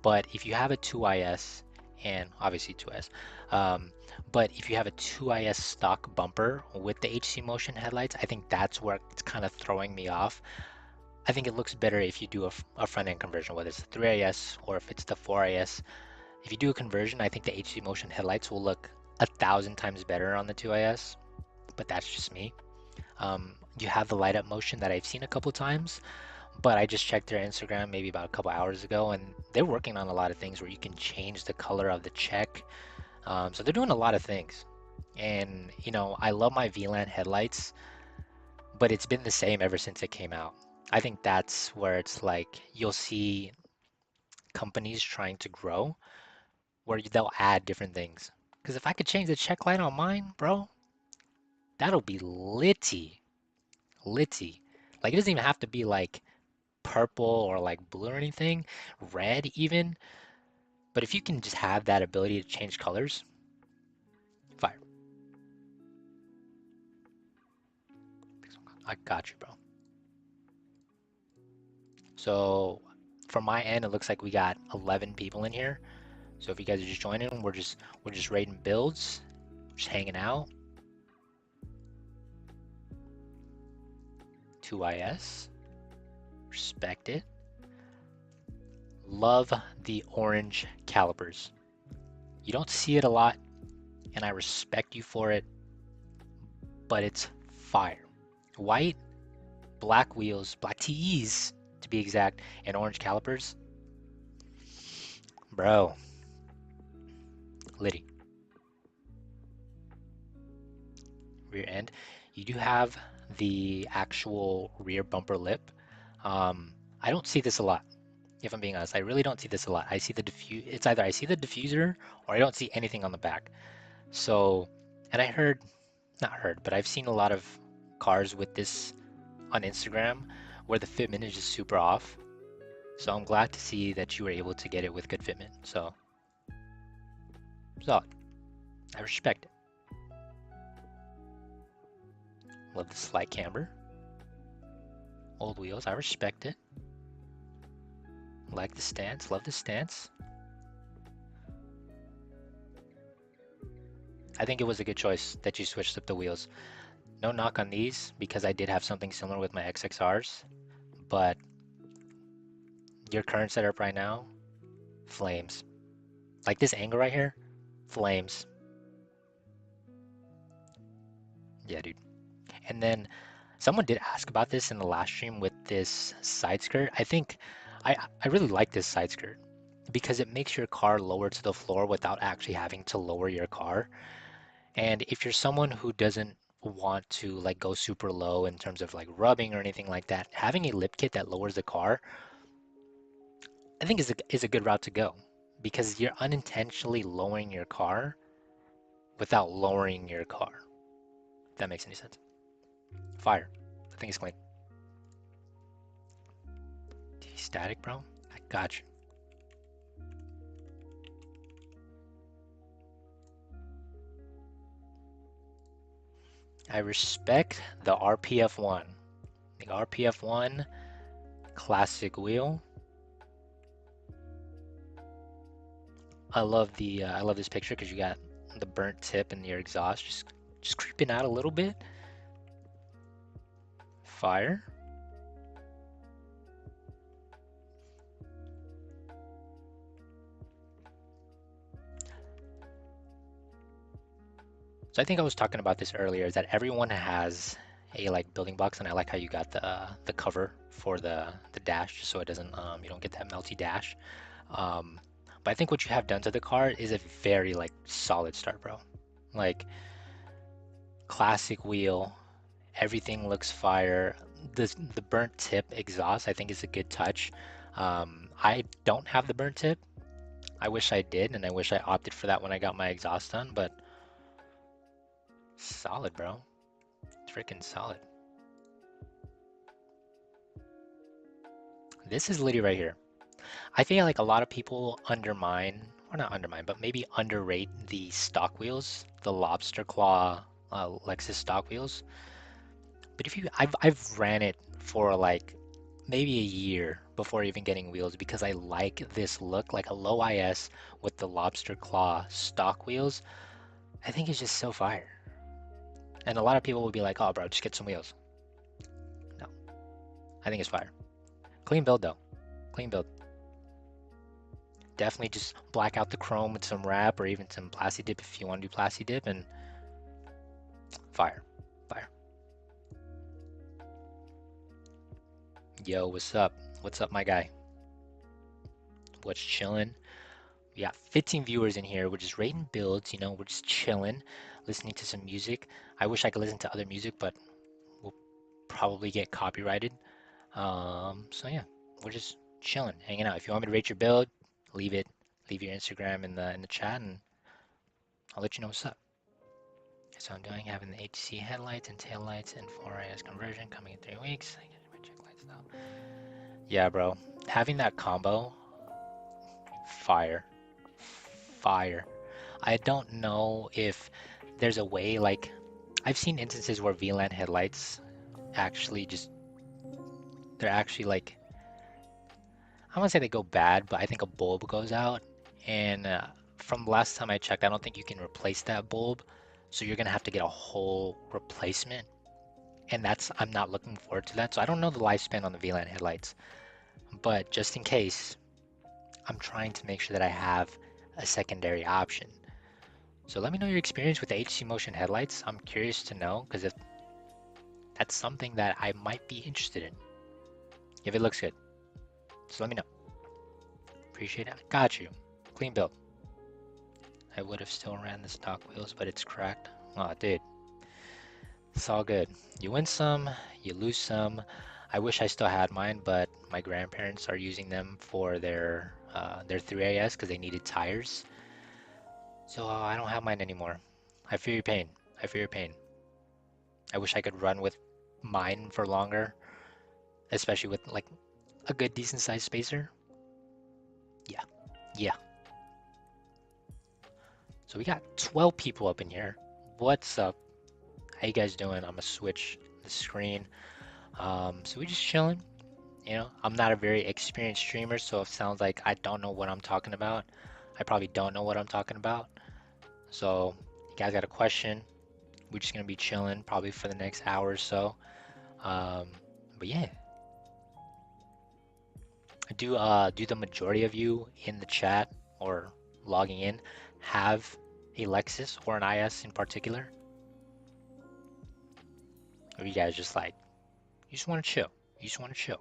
But if you have a 2IS and obviously 2S, um, but if you have a 2IS stock bumper with the HC motion headlights, I think that's where it's kind of throwing me off. I think it looks better if you do a front end conversion, whether it's the 3IS or if it's the 4IS. If you do a conversion, I think the HC motion headlights will look 1,000 times better on the 2IS, but that's just me. You have the light up motion that I've seen a couple times, but I just checked their Instagram maybe about a couple hours ago, and they're working on a lot of things where you can change the color of the check. So they're doing a lot of things. And, I love my VLAN headlights, but it's been the same ever since it came out. I think that's where it's like you'll see companies trying to grow where they'll add different things. Because if I could change the check light on mine, bro, that'll be litty, litty. Like it doesn't even have to be like purple or like blue or anything, red even. But if you can just have that ability to change colors, fire. I got you, bro. So from my end, it looks like we got 11 people in here. So if you guys are just joining, we're just rating builds, just hanging out. 2IS, respect it. Love the orange calipers. You don't see it a lot, and I respect you for it, but it's fire. White, black wheels, black TEs to be exact, and orange calipers. Bro, Liddy. Rear end. You do have the actual rear bumper lip. I don't see this a lot, if I'm being honest. I really don't see this a lot. I see the it's either I see the diffuser or I don't see anything on the back. So, and I heard, not heard, but I've seen a lot of cars with this on Instagram where the fitment is just super off. So I'm glad to see that you were able to get it with good fitment. So, solid. I respect it. Love the slight camber. Old wheels. I respect it. Like the stance. Love the stance. I think it was a good choice that you switched up the wheels. No knock on these because I did have something similar with my XXRs, but your current setup right now, flames. Like this angle right here, flames. Yeah, dude. And then someone did ask about this in the last stream with this side skirt. I think I really like this side skirt because it makes your car lower to the floor without actually having to lower your car. And if you're someone who doesn't want to like go super low in terms of like rubbing or anything like that, having a lip kit that lowers the car, I think is a good route to go because you're unintentionally lowering your car without lowering your car. If that makes any sense. Fire. I think it's clean. Static, bro. I got you. I respect the RPF1. The RPF1 classic wheel. I love this picture because you got the burnt tip in your exhaust just creeping out a little bit. Fire. So I think I was talking about this earlier, is that everyone has a like building blocks, and I like how you got the cover for the dash, just so it doesn't you don't get that melty dash. Um, but I think what you have done to the car is a very like solid start, bro. Like classic wheel, everything looks fire. The burnt tip exhaust, I think, is a good touch. I don't have the burnt tip. I wish I did, and I wish I opted for that when I got my exhaust done, but solid, bro. Freaking solid. This is Liddy right here. I feel like a lot of people undermine, or not undermine, but maybe underrate the stock wheels, the lobster claw Lexus stock wheels. But if you, I've ran it for like maybe a year before even getting wheels because I like this look, like a low IS with the lobster claw stock wheels. I think it's just so fire. And a lot of people will be like, "Oh, bro, just get some wheels." No, I think it's fire. Clean build though. Clean build. Definitely just black out the chrome with some wrap or even some plasti dip if you want to do plasti dip, and fire. Fire. Yo, what's up? What's up, my guy? What's chilling? We got 15 viewers in here. We're just rating builds, you know, we're just chilling, listening to some music. I wish I could listen to other music, but we'll probably get copyrighted. So yeah, we're just chilling, hanging out. If you want me to rate your build, leave it, leave your Instagram in the chat, and I'll let you know what's up. So I'm doing having the HC headlights and tail lights and 4IS conversion coming in 3 weeks. I get my check lights now. Yeah, bro. Having that combo, fire. Fire. I don't know if there's a way, like, I've seen instances where VLAN headlights actually just, they're actually like, I don't want to say they go bad, but I think a bulb goes out. And from the last time I checked, I don't think you can replace that bulb. So you're going to have to get a whole replacement. And that's, I'm not looking forward to that. So I don't know the lifespan on the VLAN headlights. But just in case, I'm trying to make sure that I have a secondary option. So let me know your experience with the HC Motion headlights. I'm curious to know because if that's something that I might be interested in, if it looks good. So let me know. Appreciate it. Got you. Clean build. I would have still ran the stock wheels, but it's cracked. Oh, dude. It's all good. You win some, you lose some. I wish I still had mine, but my grandparents are using them for their 3AS because they needed tires. So I don't have mine anymore. I feel your pain. I feel your pain. I wish I could run with mine for longer, especially with like a good decent sized spacer. Yeah, yeah. So we got 12 people up in here. What's up? How you guys doing? I'm gonna switch the screen. So we just chilling. You know, I'm not a very experienced streamer, so if it sounds like I don't know what I'm talking about, I probably don't know what I'm talking about. So you guys got a question? We're just gonna be chilling probably for the next hour or so. Um, but yeah, do the majority of you in the chat or logging in have a Lexus or an IS in particular? Or you guys just like, you just want to chill. You just want to chill.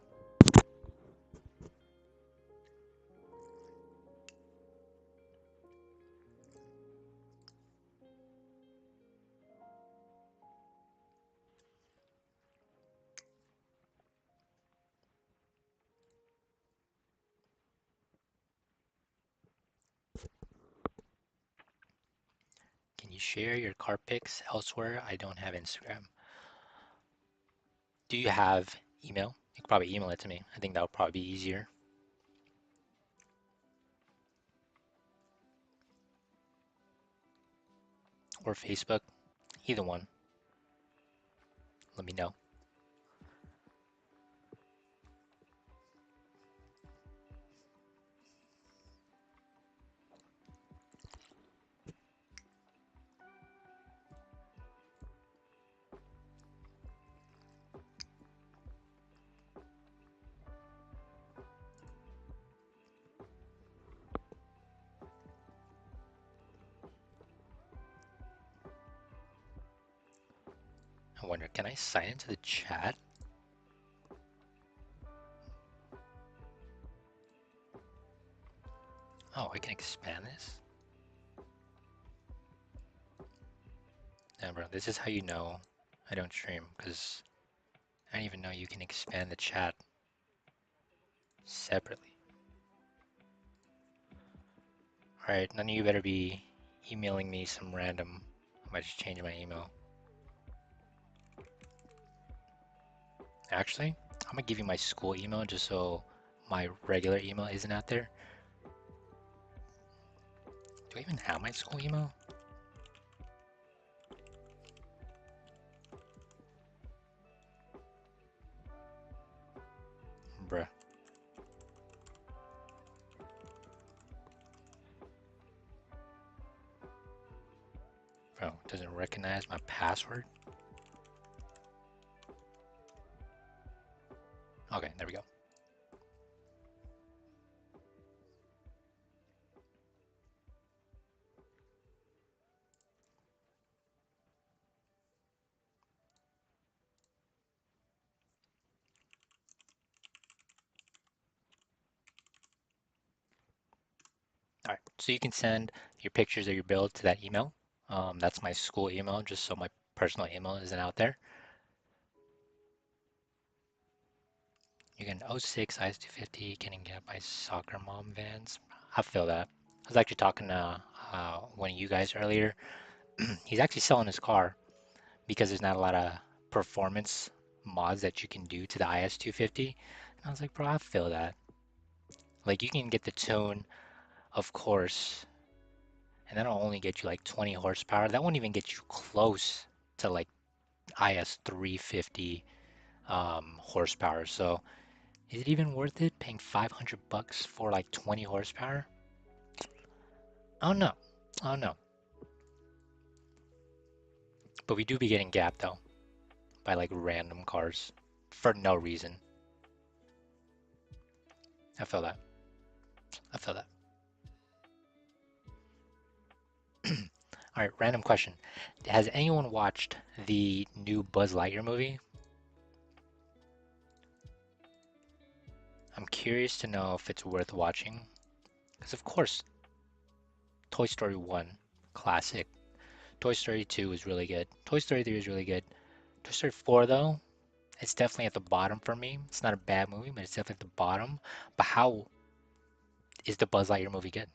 Can you share your car pics elsewhere? I don't have Instagram. Do you have email? You could probably email it to me. I think that would probably be easier. Or Facebook, either one. Let me know. I wonder, can I sign into the chat? Oh, I can expand this? Yeah, bro, this is how you know I don't stream, because I didn't even know you can expand the chat separately. Alright, none of you better be emailing me some random. I might just change my email. Actually, I'm gonna give you my school email just so my regular email isn't out there. Do I even have my school email? Bruh. Bro, doesn't recognize my password? Okay, there we go. Alright, so you can send your pictures of your build to that email. That's my school email, just so my personal email isn't out there. You can '06 IS250, can get my soccer mom vans. I feel that. I was actually talking to one of you guys earlier. He's actually selling his car because there's not a lot of performance mods that you can do to the IS250. And I was like, bro, I feel that. Like you can get the tone, of course, and that'll only get you like 20 horsepower. That won't even get you close to like IS350 horsepower. So is it even worth it paying 500 bucks for like 20 horsepower? I don't know. I don't know. But we do be getting gapped though by like random cars for no reason. I feel that. I feel that. All right, random question. Has anyone watched the new Buzz Lightyear movie? I'm curious to know if it's worth watching. Because, of course, Toy Story 1, classic. Toy Story 2 is really good. Toy Story 3 is really good. Toy Story 4, though, it's definitely at the bottom for me. It's not a bad movie, but it's definitely at the bottom. But how is the Buzz Lightyear movie good?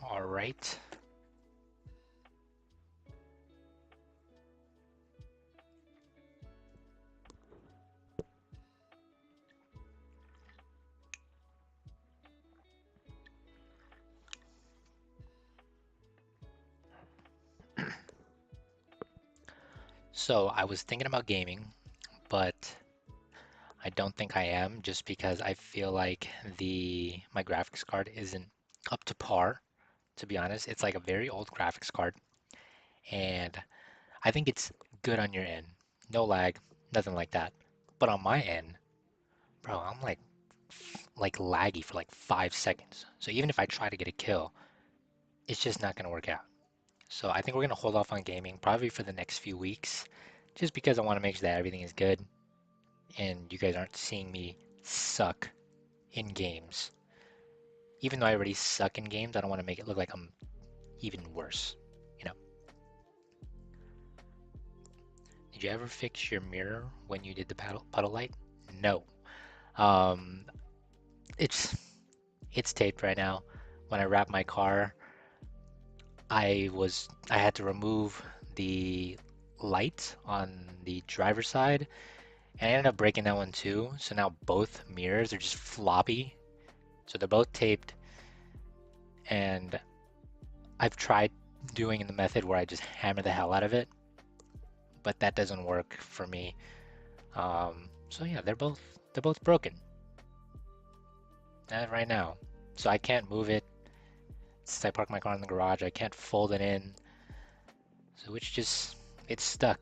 All right. So I was thinking about gaming, but I don't think I am just because I feel like the my graphics card isn't up to par, to be honest. It's like a very old graphics card, and I think it's good on your end. No lag, nothing like that. But on my end, bro, I'm like laggy for like 5 seconds. So even if I try to get a kill, it's just not gonna work out. So I think we're gonna hold off on gaming probably for the next few weeks, just because I want to make sure that everything is good and you guys aren't seeing me suck in games. Even though I already suck in games, I don't want to make it look like I'm even worse. You know, did you ever fix your mirror when you did the puddle light? No. Um, it's it's taped right now. When I wrapped my car, I had to remove the light on the driver's side, And I ended up breaking that one too. So now both mirrors are just floppy. So they're both taped. And I've tried doing the method where I just hammer the hell out of it, but that doesn't work for me. So yeah, they're both broken right now. So I can't move it since I parked my car in the garage. I can't fold it in. So it's stuck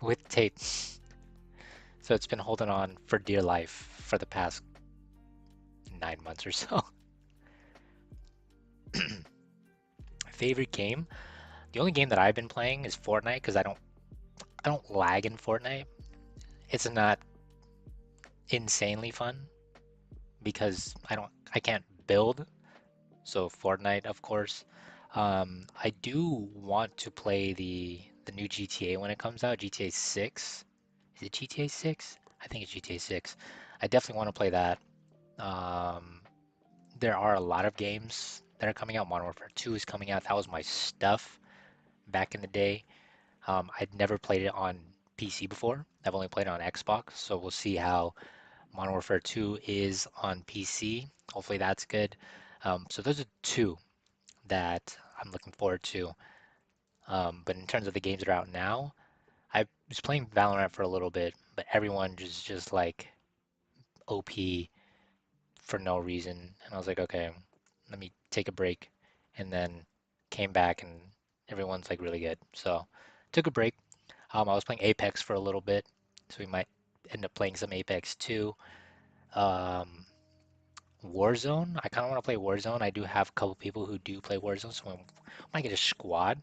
with tape. So it's been holding on for dear life for the past 9 months or so. Favorite game? The only game that I've been playing is Fortnite because I don't lag in Fortnite. It's not insanely fun because I can't build. So Fortnite, of course. I do want to play the new GTA when it comes out, GTA 6. Is it GTA 6? I think it's GTA 6. I definitely want to play that. Um, there are a lot of games that are coming out. Modern Warfare 2 is coming out. That was my stuff back in the day. I'd never played it on PC before. I've only played it on Xbox, so we'll see how Modern Warfare 2 is on PC. Hopefully that's good. So those are two that I'm looking forward to. But in terms of the games that are out now, I was playing Valorant for a little bit, but everyone just like OP for no reason. And I was like, okay, let me take a break. And then came back and everyone's like really good. So took a break. I was playing Apex for a little bit, so we might end up playing some Apex too. Um, Warzone, I kind of want to play Warzone. I do have a couple people who do play Warzone, so I might get a squad.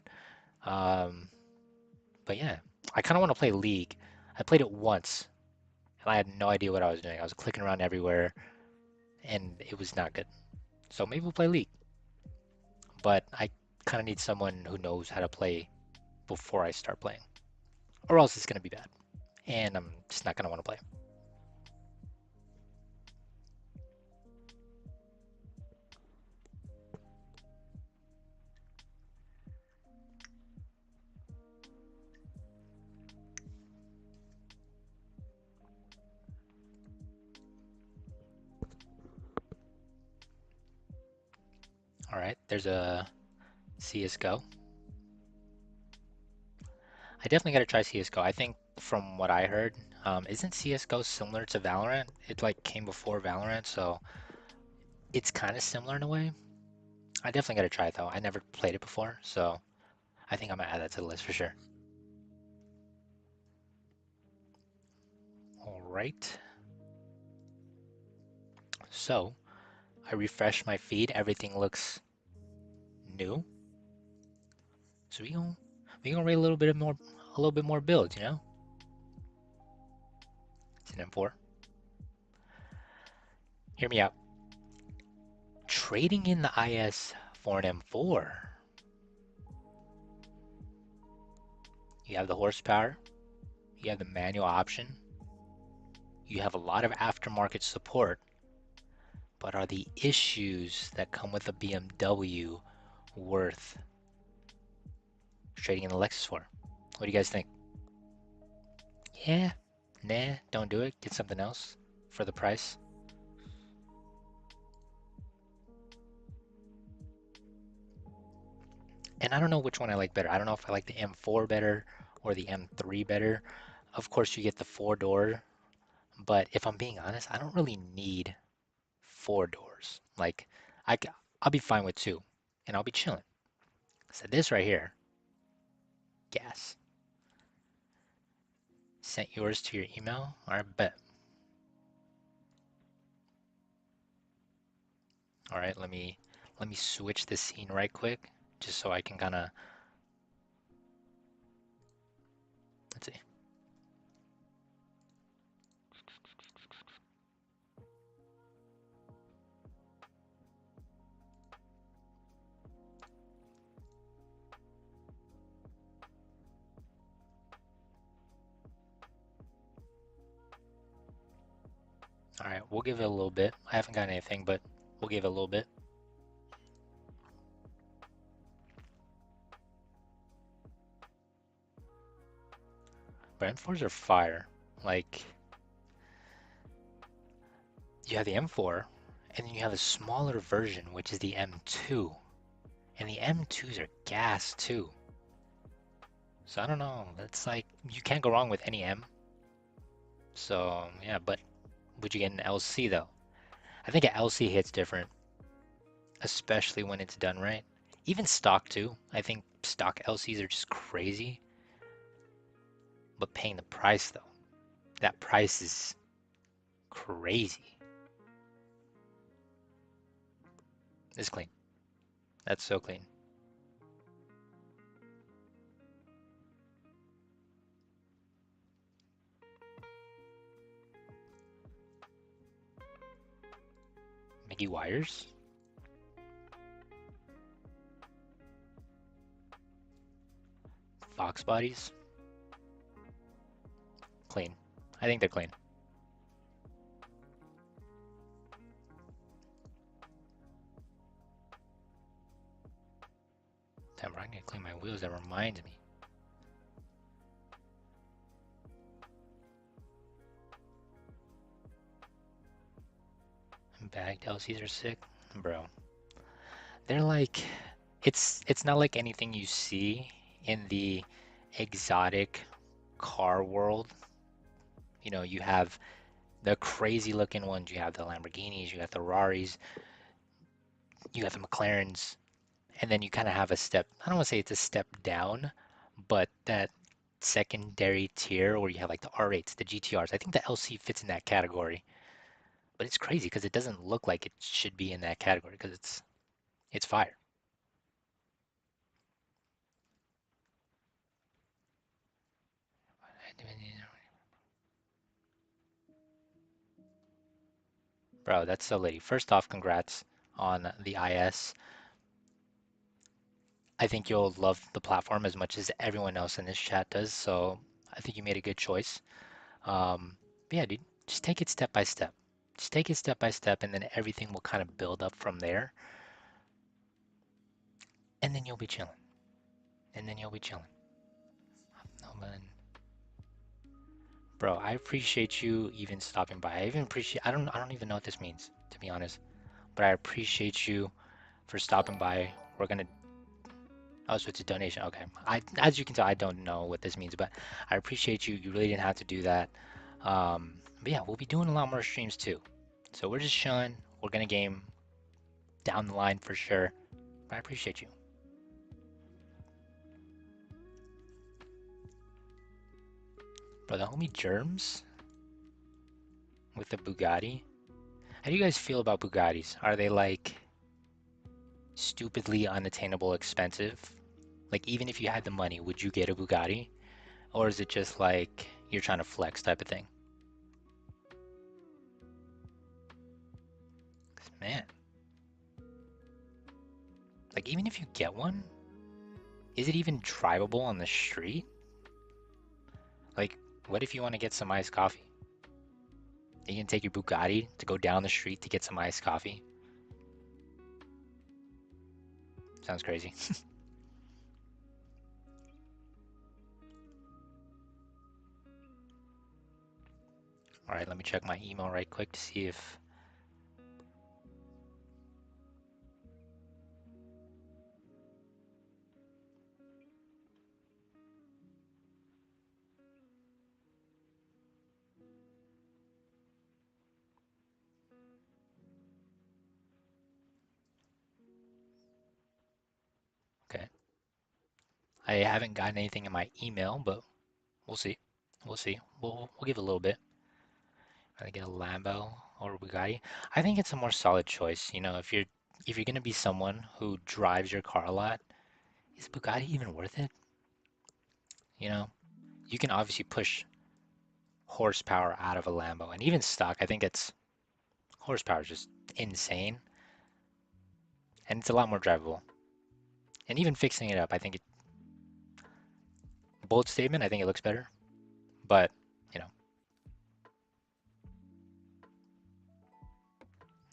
Um, but yeah, I kind of want to play League. I played it once, and I had no idea what I was doing. I was clicking around everywhere, and it was not good. So maybe we'll play League. But I kind of need someone who knows how to play before I start playing, or else it's gonna be bad, and I'm just not gonna want to play. All right, there's a CS:GO. I definitely got to try CS:GO. I think from what I heard, isn't CS:GO similar to Valorant? It like came before Valorant, so it's kind of similar in a way. I definitely got to try it though. I never played it before, so I think I'm gonna add that to the list for sure. All right. So I refresh my feed. Everything looks new. So we gonna rate a little bit more builds. It's an M4. Hear me out. Trading in the IS for an M4. You have the horsepower. You have the manual option. You have a lot of aftermarket support, but are the issues that come with a BMW worth trading in the Lexus for? What do you guys think? Yeah, nah, don't do it. Get something else for the price. And I don't know which one I like better. I don't know if I like the M4 better or the M3 better. Of course, you get the four door, but if I'm being honest, I don't really need four doors. Like, I, I'll be fine with two, and I'll be chilling. So this right here, gas. Sent yours to your email? All right, bet. All right, let me switch the scene right quick, just so I can kind of let's see. All right, we'll give it a little bit. I haven't got anything, but we'll give it a little bit. But M4s are fire. Like, You have the M4, and then you have a smaller version, which is the M2. And the M2s are gas too. So I don't know. It's like you can't go wrong with any M. So yeah, but would you get an LC though? I think an LC hits different, especially when it's done right. Even stock too. I think stock LCs are just crazy. But paying the price though, that price is crazy. It's clean. That's so clean. Mickey wires, Fox bodies, clean. I think they're clean. Damn, bro, I need to clean my wheels. That reminds me. Bagged LCs are sick, bro. They're like, it's not like anything you see in the exotic car world. You know, you have the crazy looking ones, you have the Lamborghinis, you got the Raris, you got the McLarens, and then you kind of have a step, I don't want to say it's a step down, but that secondary tier where you have like the R8s, the GTRs. I think the LC fits in that category, but it's crazy because it doesn't look like it should be in that category because it's fire. Bro, that's so litty. First off, congrats on the IS. I think you'll love the platform as much as everyone else in this chat does, so I think you made a good choice. But yeah, dude, just take it step by step. Just take it step by step, and then everything will kind of build up from there, and then you'll be chilling. And then you'll be chilling. No, man. Bro, I appreciate you even stopping by. I even appreciate, I don't even know what this means, to be honest. But I appreciate you for stopping by. We're gonna Oh, so it's a donation. Okay. As you can tell, I don't know what this means, but I appreciate you. You really didn't have to do that. But yeah, we'll be doing a lot more streams too. So we're just chilling. We're gonna game down the line for sure. But I appreciate you. Bro, the homie Germs with the Bugatti. How do you guys feel about Bugattis? Are they like stupidly unattainable expensive? Like even if you had the money, would you get a Bugatti? Or is it just like you're trying to flex type of thing? 'Cause man, like even if you get one, is it even drivable on the street? Like, what if you want to get some iced coffee? You can take your Bugatti to go down the street to get some iced coffee. Sounds crazy. All right, let me check my email right quick to see if. Okay. I haven't gotten anything in my email, but we'll see. We'll see. We'll give it a little bit. I get a Lambo or Bugatti. I think it's a more solid choice. You know, if you're gonna be someone who drives your car a lot, is Bugatti even worth it? You know, you can obviously push horsepower out of a Lambo, and even stock, I think it's horsepower is just insane, and it's a lot more drivable. And even fixing it up, I think bold statement, I think it looks better, but you know,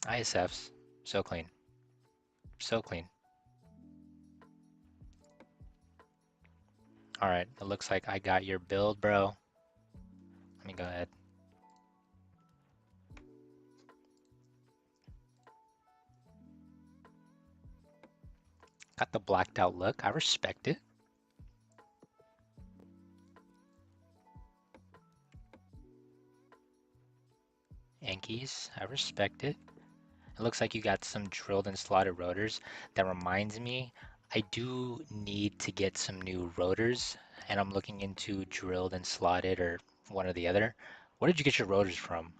ISFs so clean, so clean. All right, it looks like I got your build, bro. Let me go ahead. Got the blacked out look. I respect it. Yankees, I respect it. It looks like you got some drilled and slotted rotors. That reminds me, I do need to get some new rotors, and I'm looking into drilled and slotted or one or the other. Where did you get your rotors from?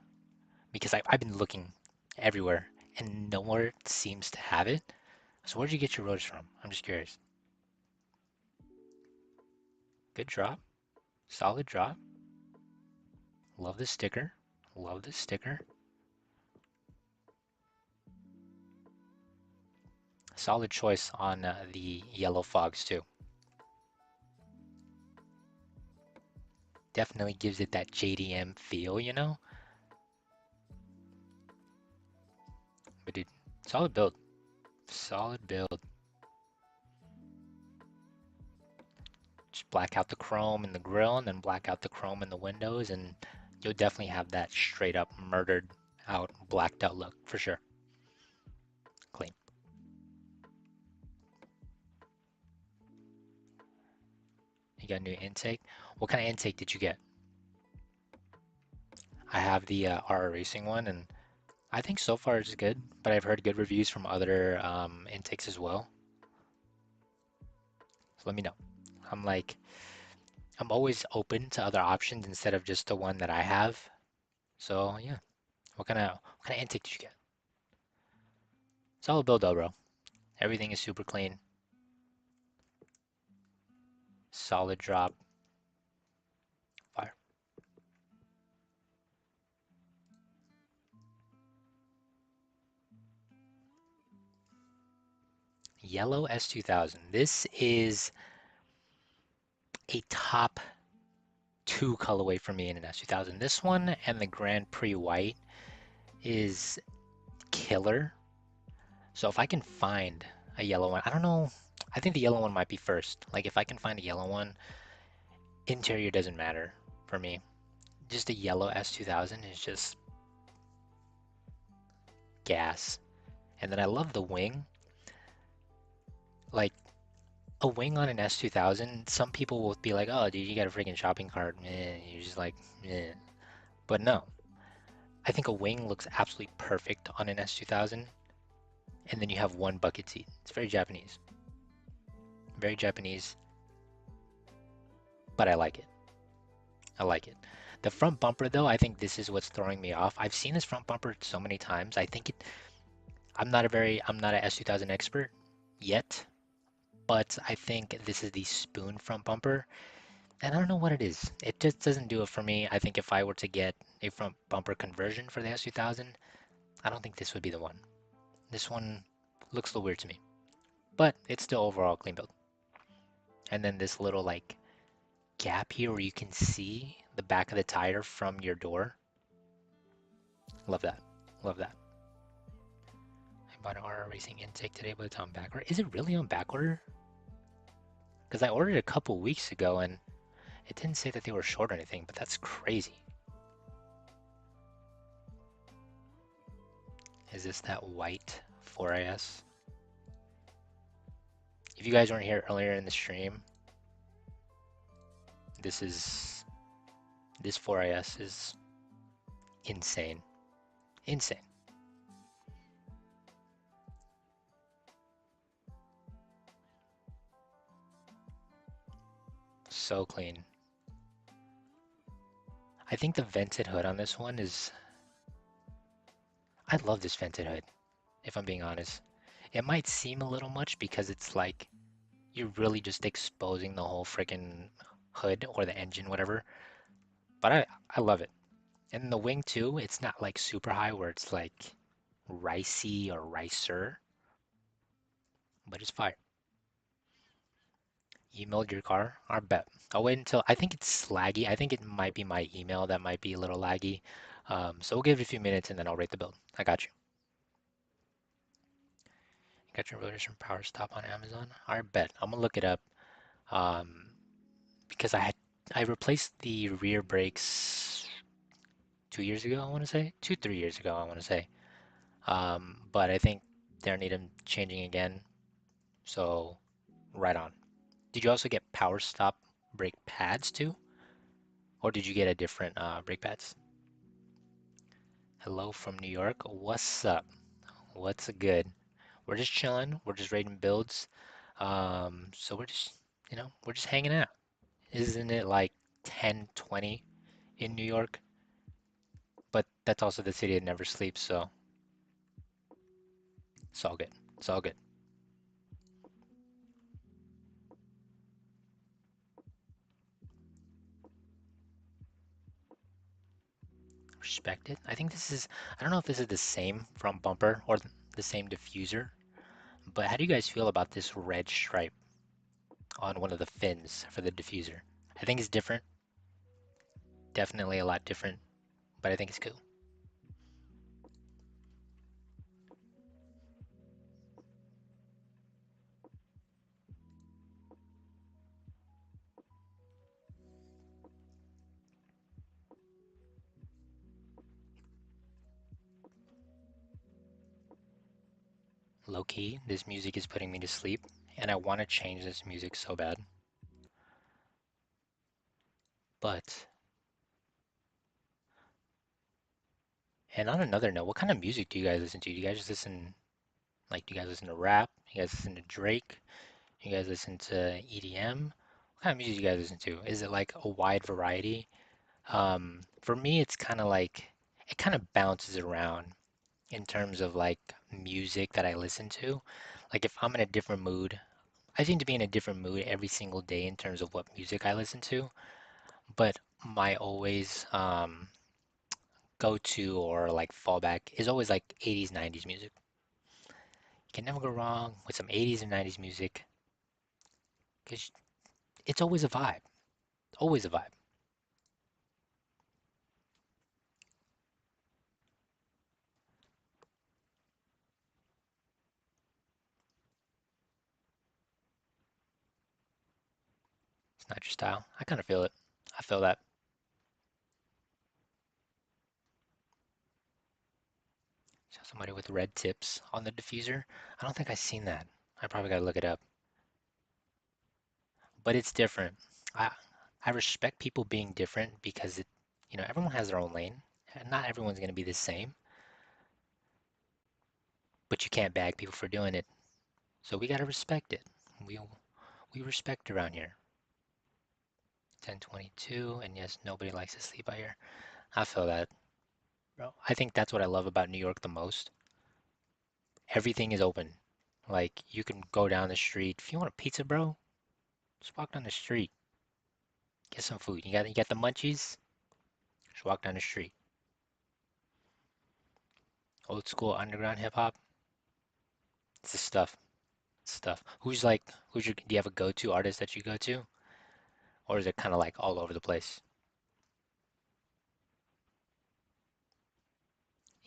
Because I've been looking everywhere and nowhere seems to have it. So where did you get your rotors from? I'm just curious. Good drop. Solid drop. Love the sticker. Love the sticker. Solid choice on the yellow fogs too. Definitely gives it that JDM feel, you know? But dude, solid build. Solid build. Just black out the chrome in the grill and then black out the chrome in the windows and you'll definitely have that straight up murdered out, blacked out look for sure. Clean. You got a new intake. What kind of intake did you get? I have the RR Racing one and I think so far it's good, but I've heard good reviews from other intakes as well. So let me know. I'm like, I'm always open to other options instead of just the one that I have. So yeah, what kind of intake did you get? Solid build though, bro. Everything is super clean. Solid drop. Fire. Yellow S2000. This is a top two colorway for me in an S2000. This one and the Grand Prix White is killer. So if I can find a yellow one, I don't know. I think the yellow one might be first. Like if I can find a yellow one, interior doesn't matter for me. Just a yellow S2000 is just gas. And then I love the wing. Like a wing on an S2000, some people will be like, "Oh, dude, you got a freaking shopping cart." You're just like, eh. But no, I think a wing looks absolutely perfect on an S2000, and then you have one bucket seat. It's very Japanese, very Japanese, but I like it. I like it. The front bumper, though, I think this is what's throwing me off. I've seen this front bumper so many times. I think it. I'm not a S2000 expert yet, but I think this is the spoon front bumper. And I don't know what it is. It just doesn't do it for me. I think if I were to get a front bumper conversion for the S2000, I don't think this would be the one. This one looks a little weird to me, but it's still overall clean build. And then this little like gap here where you can see the back of the tire from your door. Love that. Love that. I bought an RR Racing intake today, but it's on back order. Is it really on back order? Because I ordered it a couple weeks ago and it didn't say that they were short or anything, but that's crazy. Is this that white 4IS? If you guys weren't here earlier in the stream, this is this 4IS is insane. Insane. So clean. I think the vented hood on this one is I love this vented hood, if I'm being honest. It might seem a little much because it's like you're really just exposing the whole freaking hood or the engine, whatever. But I love it. And the wing too, it's not like super high where it's like ricey or ricer, but it's fire. Emailed your car? I bet. I'll wait until I think it's laggy. I think it might be my email that might be a little laggy. So we'll give it a few minutes and then I'll rate the build. I got you. Got your rotors from Power Stop on Amazon? I bet. I'm gonna look it up. Um, because I replaced the rear brakes 2 years ago, I want to say. 3 years ago, I want to say. But I think they're need them changing again. So right on. Did you also get power stop brake pads too? Or did you get a different brake pads? Hello from New York. What's up? What's good? We're just chilling. We're just rating builds. So we're just, we're just hanging out. Isn't it like 10:20 in New York? But that's also the city that never sleeps, so it's all good. It's all good. Respected. I think this is, I don't know if this is the same front bumper or the same diffuser, but how do you guys feel about this red stripe on one of the fins for the diffuser? I think it's different, definitely a lot different, but I think it's cool. Low key, this music is putting me to sleep, and I want to change this music so bad. But, and on another note, what kind of music do you guys listen to? Do you guys just listen, like, do you guys listen to rap? You guys listen to Drake? You guys listen to EDM? What kind of music do you guys listen to? Is it like a wide variety? For me, it's kind of like, it kind of bounces around in terms of like music that I listen to. Like if I'm in a different mood, I seem to be in a different mood every single day in terms of what music I listen to. But my always go to or like fallback is always like 80s, 90s music. You can never go wrong with some 80s and 90s music because it's always a vibe. Always a vibe. It's not your style. I kind of feel it. I feel that. So somebody with red tips on the diffuser. I don't think I've seen that. I probably gotta look it up. But it's different. I I respect people being different because everyone has their own lane. And not everyone's gonna be the same, but you can't bag people for doing it. So we gotta respect it. We we respect around here. 10:22, and yes, nobody likes to sleep out here. I feel that, bro. I think that's what I love about New York the most. Everything is open. Like you can go down the street. If you want a pizza, bro, just walk down the street. Get some food. You got the munchies? Just walk down the street. Old school underground hip hop. It's the stuff. Stuff. Do you have a go-to artist that you go to? Or is it kind of like all over the place?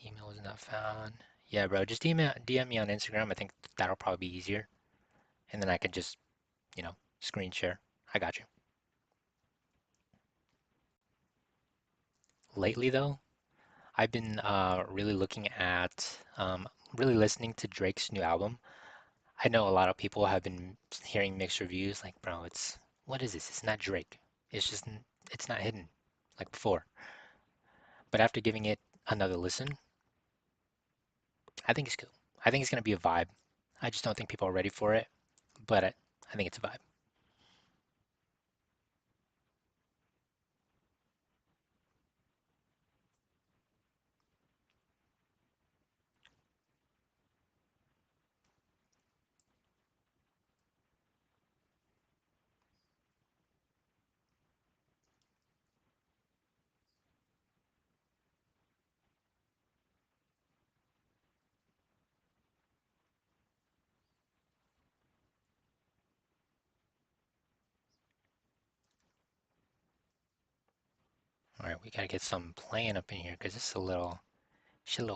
Email was not found. Yeah, bro, just DM me on Instagram. I think that'll probably be easier. And then I could just, screen share. I got you. Lately, though, I've been really looking at, really listening to Drake's new album. I know a lot of people have been hearing mixed reviews, like, bro, what is this? It's not Drake. It's not hidden like before. But after giving it another listen, I think it's cool. I think it's gonna be a vibe. I just don't think people are ready for it, but I think it's a vibe. All right, we gotta get some playing up in here because it's a little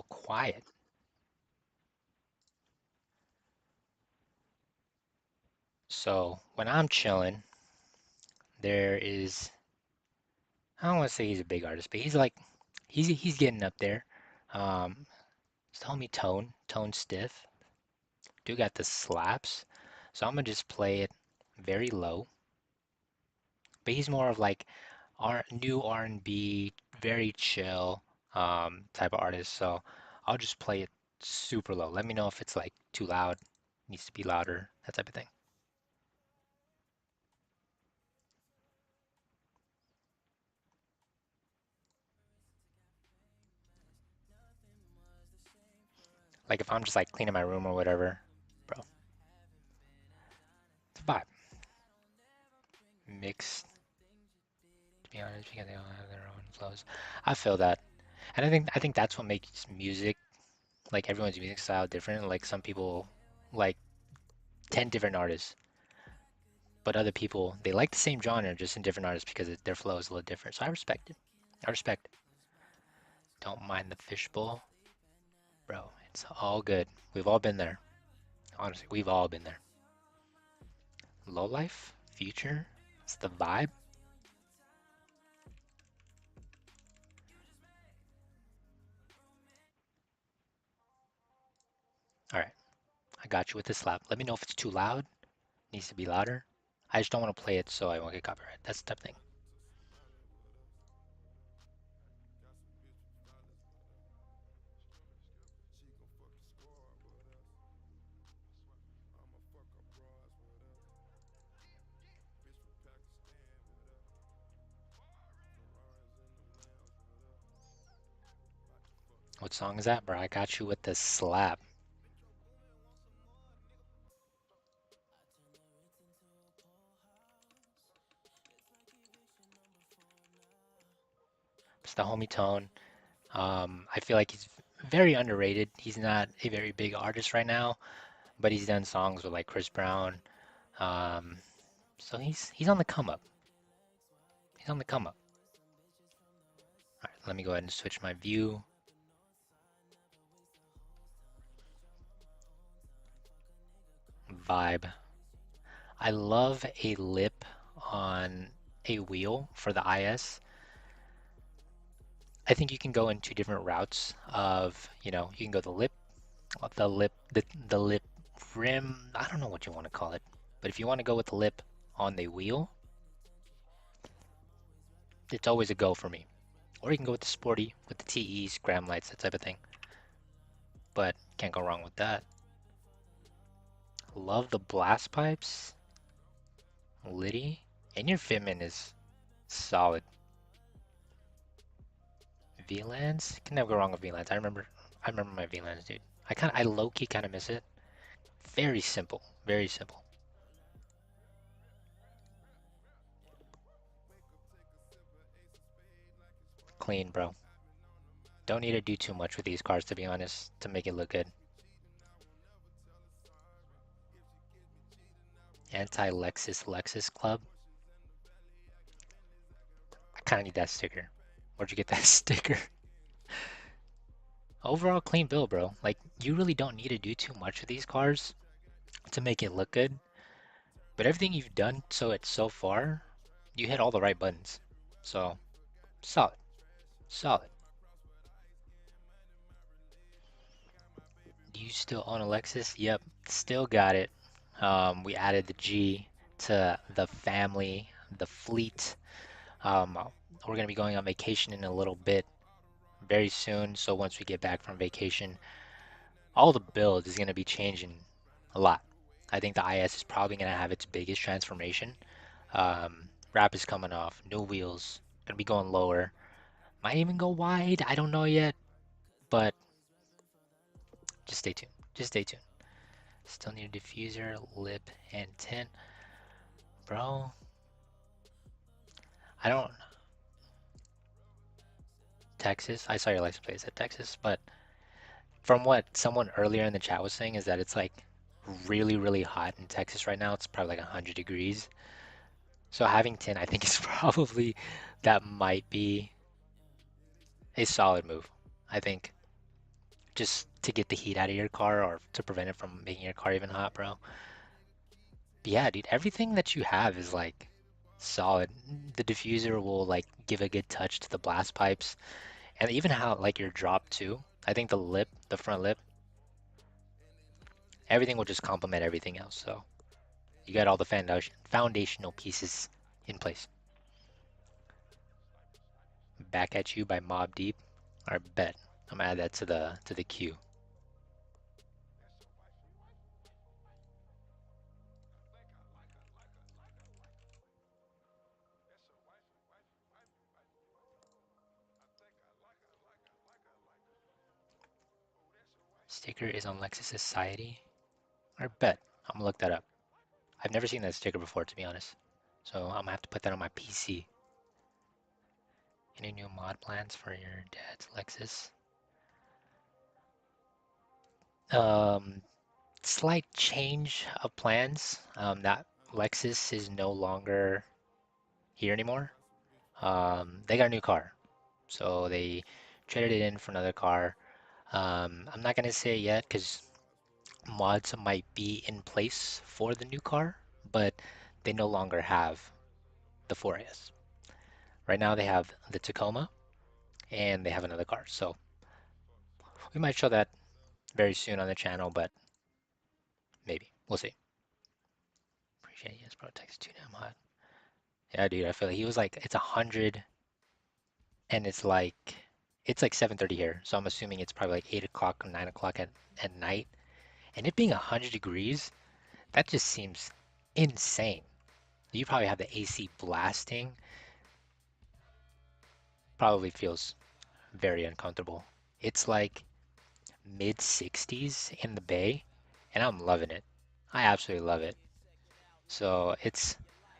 quiet. So when I'm chilling, there is I don't want to say he's a big artist, but he's getting up there. It's the homie Tone Stiff. Dude got the slaps. So I'm gonna just play it very low. But he's more of like new R&B, very chill type of artist. So I'll just play it super low. Let me know if it's like too loud, needs to be louder, that type of thing. Like if I'm just like cleaning my room or whatever, bro, it's a vibe. Mixed, to be honest, because they all have their own flows. I feel that. And I think that's what makes music, like everyone's music style different. Like some people like 10 different artists, but other people they like the same genre just in different artists because their flow is a little different. So I respect it. I respect it. Don't mind the fishbowl, bro. It's all good. We've all been there. Honestly, we've all been there. Low life, future, it's the vibe. All right, I got you with the slap. Let me know if it's too loud. Needs to be louder. I just don't want to play it so I won't get copyright. That's the type of thing. What song is that, bro? I got you with the slap. It's the homie tone. I feel like he's very underrated. He's not a very big artist right now, but he's done songs with like Chris Brown. Um, so he's on the come up. He's on the come up. All right, let me go ahead and switch my view. Vibe. I love a lip on a wheel for the IS. I think you can go in two different routes of, you can go the lip rim. I don't know what you want to call it, but if you want to go with the lip on the wheel, it's always a go for me. Or you can go with the sporty, with the TEs, gram lights, that type of thing. But can't go wrong with that. Love the blast pipes, Liddy, and your fitment is solid. VLANs, can never go wrong with VLANs. I remember my VLANs, dude. I low key kind of miss it. Very simple, very simple. Clean, bro. Don't need to do too much with these cars, to be honest, to make it look good. Anti-Lexus Lexus Club. I kind of need that sticker. Where'd you get that sticker? Overall clean build, bro. Like, you really don't need to do too much with these cars to make it look good. But everything you've done so far, you hit all the right buttons. So, solid, solid. Do you still own a Lexus? Yep, still got it. We added the G to the family, the fleet. We're gonna be going on vacation in a little bit, very soon. So once we get back from vacation, all the build is gonna be changing a lot. I think the IS is probably gonna have its biggest transformation. Wrap is coming off, new wheels, gonna be going lower. Might even go wide. I don't know yet, but just stay tuned. Just stay tuned. Still need a diffuser, lip, and tint. Bro, I don't. Texas. I saw your license plate said Texas, but from what someone earlier in the chat was saying is that it's like really, really hot in Texas right now. It's probably like 100 degrees. So having tint, I think is probably that might be a solid move. I think just to get the heat out of your car or to prevent it from making your car even hot, bro. But yeah, dude, everything that you have is like solid. The diffuser will like give a good touch to the blast pipes and even how like your drop too. I think the front lip, everything will just complement everything else. So You got all the foundational pieces in place. Back at You by Mob Deep. I bet. I'm gonna add that to the queue. Sticker is on Lexus Society. I bet. I'm gonna look that up. I've never seen that sticker before, to be honest. So I'm gonna have to put that on my PC. Any new mod plans for your dad's Lexus? Um, Slight change of plans. That Lexus is no longer here anymore. They got a new car, so they traded it in for another car. I'm not gonna say yet because mods might be in place for the new car, but they no longer have the 4AS. Right now they have the Tacoma and they have another car. So we might show that very soon on the channel, but maybe. We'll see. Appreciate it. Yes, bro. Text too damn hot. Yeah, dude. I feel like he was like, it's 100 and it's like 7:30 here. So I'm assuming it's probably like 8 o'clock or 9 o'clock at night. And it being 100 degrees, that just seems insane. You probably have the AC blasting. Probably feels very uncomfortable. It's like mid 60s in the Bay, and I'm loving it. I absolutely love it. So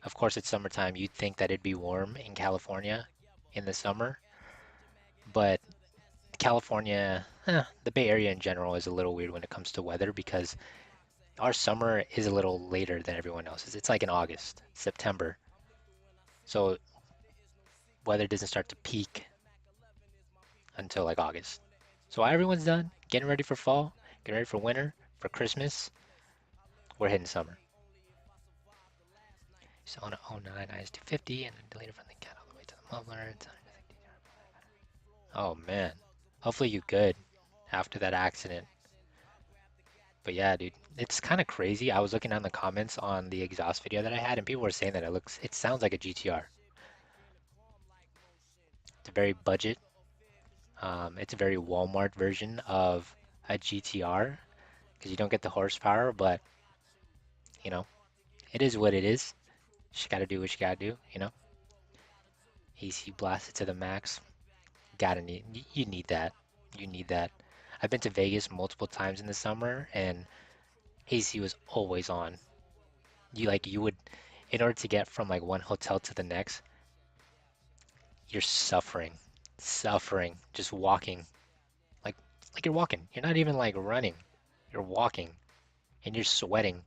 of course, it's summertime. You'd think that it'd be warm in California in the summer, but California, the Bay Area in general is a little weird when it comes to weather because our summer is a little later than everyone else's. It's like in August, September. So weather doesn't start to peak until like August. So while everyone's done getting ready for fall, getting ready for winter, for Christmas, we're hitting summer. So on a '09 IS250 and then deleted from the cat all the way to the muffler. Oh man. Hopefully you good after that accident. But yeah, dude, it's kind of crazy. I was looking on the comments on the exhaust video that I had, and people were saying that it sounds like a GTR. It's a very budget. It's a very Walmart version of a GTR because you don't get the horsepower, but you know, it is what it is. Just gotta do what you gotta do, you know. AC blasted to the max. You need that. You need that. I've been to Vegas multiple times in the summer, and AC was always on. You would, in order to get from like one hotel to the next, you're suffering, just walking, like like you're walking. You're not even like running. You're walking, and you're sweating,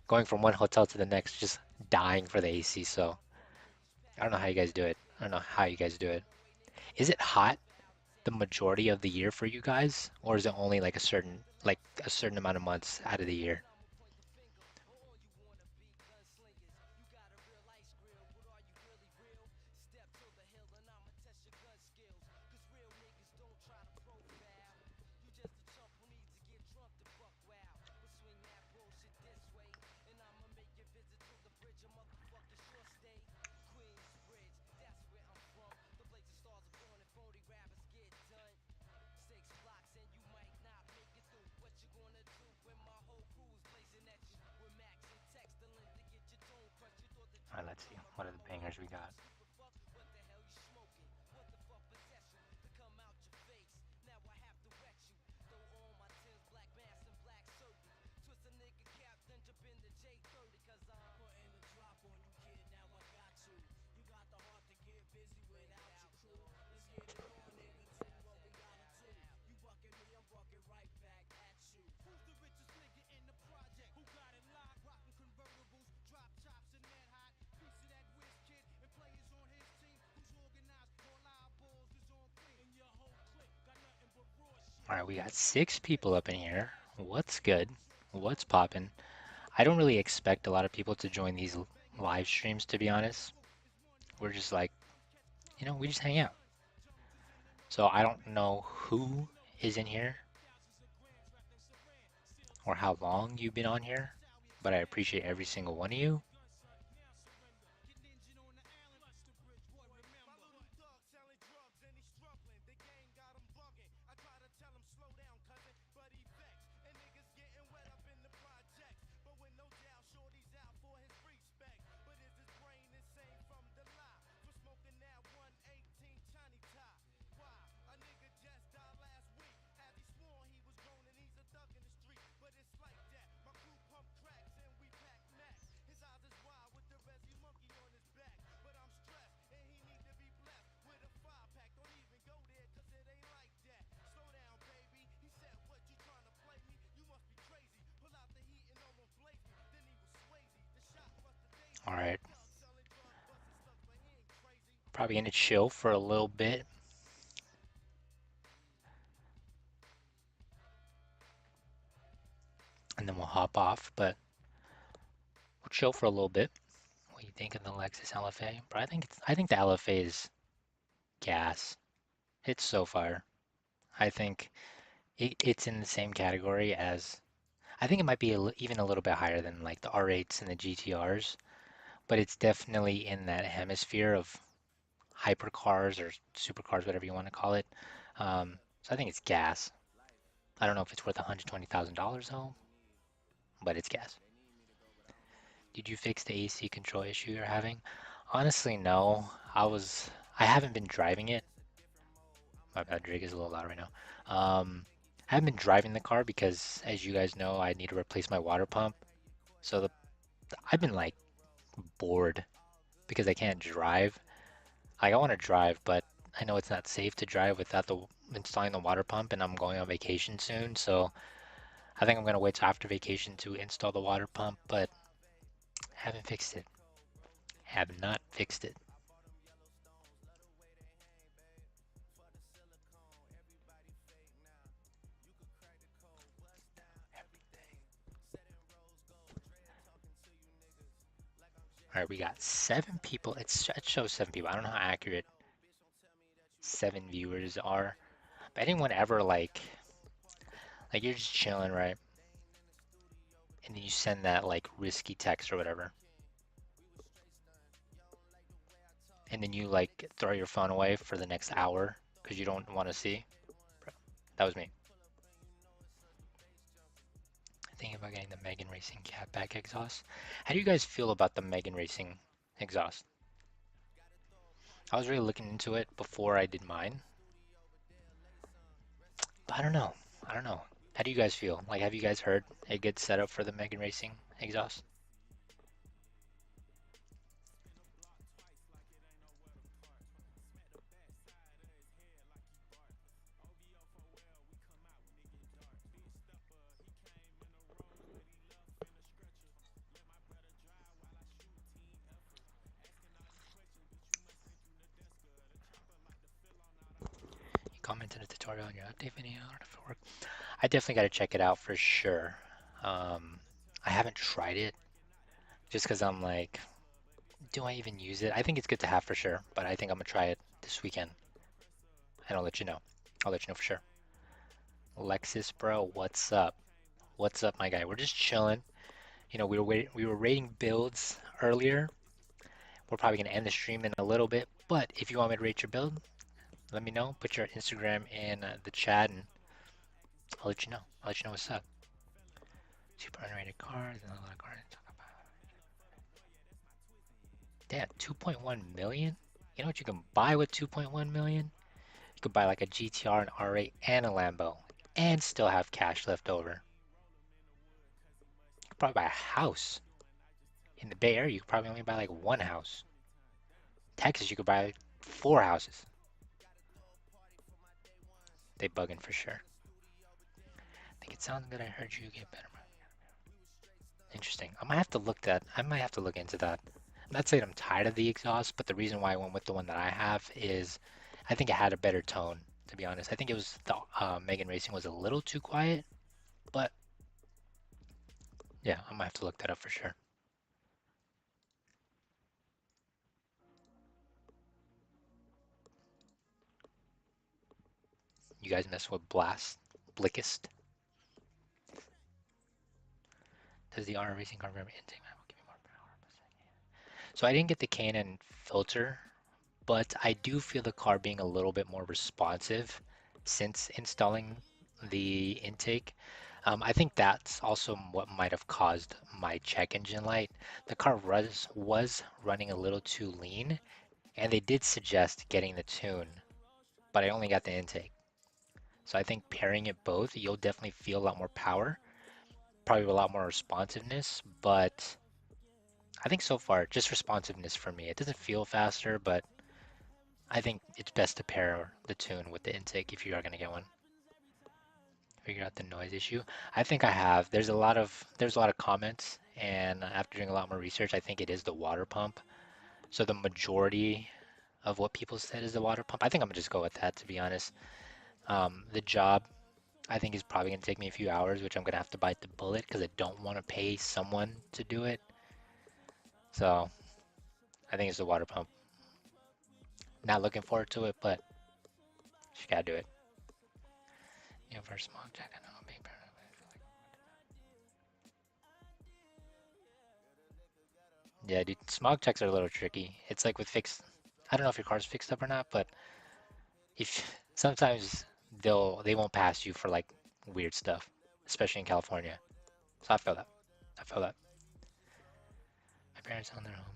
going from one hotel to the next, just dying for the AC. So I don't know how you guys do it. I don't know how you guys do it. Is it hot the majority of the year for you guys, or is it only like a certain amount of months out of the year? All right, let's see. What are the bangers we got? All right, we got 6 people up in here. What's good? What's poppin'? I don't really expect a lot of people to join these live streams, to be honest. We're just like, we just hang out. So I don't know who is in here or how long you've been on here. but I appreciate every single one of you. All right, probably gonna chill for a little bit and then we'll hop off, but we'll chill for a little bit. What do you think of the Lexus LFA? But I think the LFA is gas. It's so fire. I think it's in the same category as I think it might be even a little bit higher than like the R8s and the GTRs, but it's definitely in that hemisphere of hypercars or supercars, whatever you want to call it. So I think it's gas. I don't know if it's worth $120,000 though, but it's gas. Did you fix the AC control issue you're having? Honestly, no. I haven't been driving it. My bad, Drake is a little loud right now. I haven't been driving the car because, as you guys know, I need to replace my water pump. So I've been like bored because I can't drive. Like I want to drive, but I know it's not safe to drive without the installing the water pump, and I'm going on vacation soon. So I think I'm gonna wait till after vacation to install the water pump, but haven't fixed it. Have not fixed it. All right, we got 7 people. It shows 7 people. I don't know how accurate 7 viewers are. But anyone ever like you're just chilling, right? And then you send that like risky text or whatever, and then you like throw your phone away for the next hour because you don't want to see. Bro, that was me. Thinking about getting the Megan Racing catback exhaust. How do you guys feel about the Megan Racing exhaust? I was really looking into it before I did mine, but I don't know. I don't know. How do you guys feel? Like, have you guys heard a good setup for the Megan Racing exhaust? You commented a tutorial on your update video for work. I definitely got to check it out for sure. Um, I haven't tried it just because I'm like, do I even use it? I think it's good to have for sure, but I think I'm gonna try it this weekend and I'll let you know. I'll let you know for sure. Lexus, bro, what's up? What's up, my guy? We're just chilling. You know, we were rating builds earlier. We're probably gonna end the stream in a little bit, but if you want me to rate your build, let me know. Put your Instagram in the chat, and I'll let you know. I'll let you know what's up. Super underrated cars and a lot of cars to talk about. Damn, 2.1 million? You know what you can buy with 2.1 million? You could buy like a GTR, an R8, and a Lambo, and still have cash left over. You could probably buy a house. In the Bay Area, you could probably only buy like one house. Texas, you could buy like 4 houses. They bugging for sure. I think it sounds good. I heard you get better. Interesting. I might have to look into that. I'm not saying I'm tired of the exhaust, but the reason why I went with the one that I have is I think it had a better tone, to be honest. I think it was the Megan Racing was a little too quiet, but yeah, I might have to look that up for sure. You guys mess with Blast, Blickist. Does the R racing car remember intake man will give me more power? So I didn't get the K&N filter, but I do feel the car being a little bit more responsive since installing the intake. I think that's also what might have caused my check engine light. The car was running a little too lean, and they did suggest getting the tune, but I only got the intake. So I think pairing it both, you'll definitely feel a lot more power, probably a lot more responsiveness, but I think so far, just responsiveness for me. It doesn't feel faster, but I think it's best to pair the tune with the intake if you are going to get one. Figure out the noise issue. I think I have. There's a lot of comments, and after doing a lot more research, I think it is the water pump. So the majority of what people said is the water pump. I think I'm gonna just go with that, to be honest. The job I think is probably gonna take me a few hours, which I'm gonna have to bite the bullet because I don't want to pay someone to do it. So I think it's the water pump. Not looking forward to it, but she gotta do it. You know, for a small check, I know a big parent. Yeah, dude, smog checks are a little tricky. It's like with fixed, I don't know if your car's fixed up or not, but if sometimes they won't pass you for like weird stuff, especially in California. So I feel that. I feel that. My parents own their home.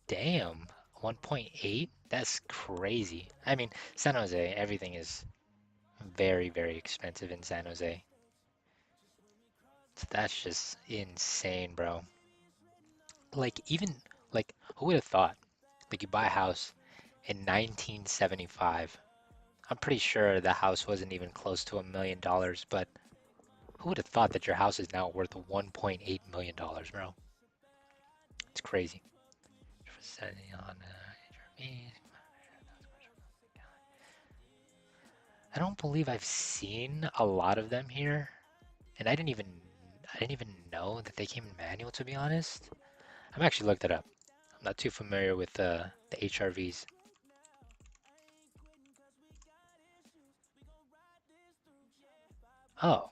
Damn, 1.8? That's crazy. I mean, San Jose, everything is very, very expensive in San Jose. So that's just insane, bro. Like even like who would have thought? Like you buy a house in 1975. I'm pretty sure the house wasn't even close to $1 million, but who would have thought that your house is now worth $1.8 million, bro? It's crazy. I don't believe I've seen a lot of them here, and I didn't even know that they came in manual, to be honest. I've actually looked it up. I'm not too familiar with the HRVs. Oh,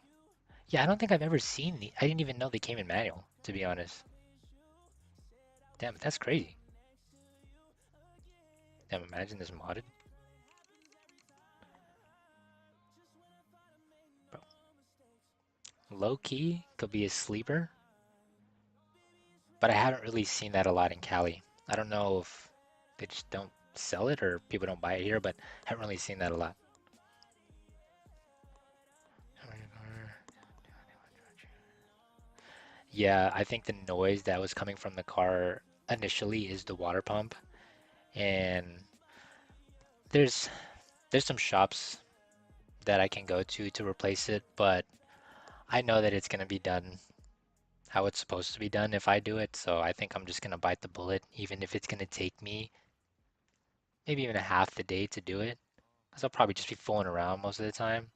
yeah, I don't think I've ever seen I didn't even know they came in manual, to be honest. Damn, that's crazy. Damn, imagine this modded. Bro, low key could be a sleeper, but I haven't really seen that a lot in Cali. I don't know if they just don't sell it or people don't buy it here, but I haven't really seen that a lot. Yeah, I think the noise that was coming from the car initially is the water pump, and there's there's some shops that I can go to replace it, but I know that it's gonna be done how it's supposed to be done if I do it, so I think I'm just gonna bite the bullet, even if it's gonna take me maybe even a half the day to do it, because I'll probably just be fooling around most of the time.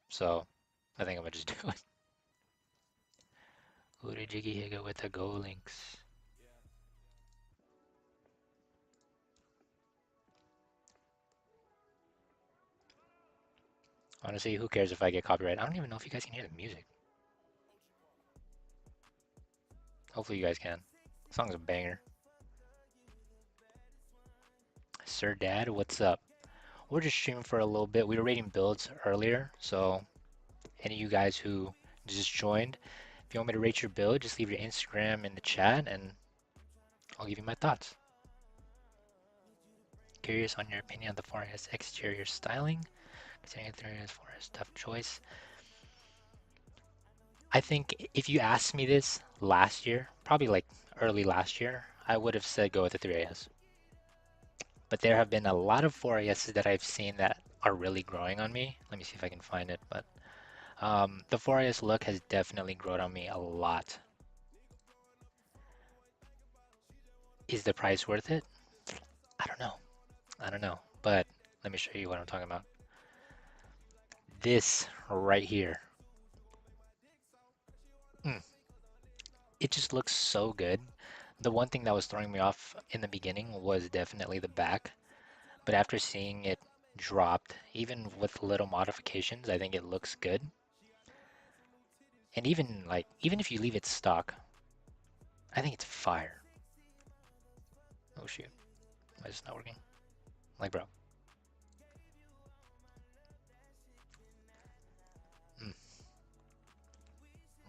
So I think I'm gonna just do it. Uri Jiggy Higa with the Go Links. Honestly, who cares if I get copyright? I don't even know if you guys can hear the music. Hopefully you guys can. The song's a banger. Sir Dad, what's up? We're just streaming for a little bit. We were rating builds earlier, so any of you guys who just joined, if you want me to rate your build, just leave your Instagram in the chat and I'll give you my thoughts. Curious on your opinion of the 4S exterior styling, considering the 3S 4S tough choice. I think if you asked me this last year, probably like early last year, I would have said go with the 3AS. But there have been a lot of 4ASs that I've seen that are really growing on me. Let me see if I can find it. But the 4AS look has definitely grown on me a lot. Is the price worth it? I don't know. I don't know. But let me show you what I'm talking about. This right here. Mm, it just looks so good. The one thing that was throwing me off in the beginning was definitely the back. But after seeing it dropped, even with little modifications, I think it looks good. And even like even if you leave it stock, I think it's fire. Oh shoot, why is it not working? Like bro, mm,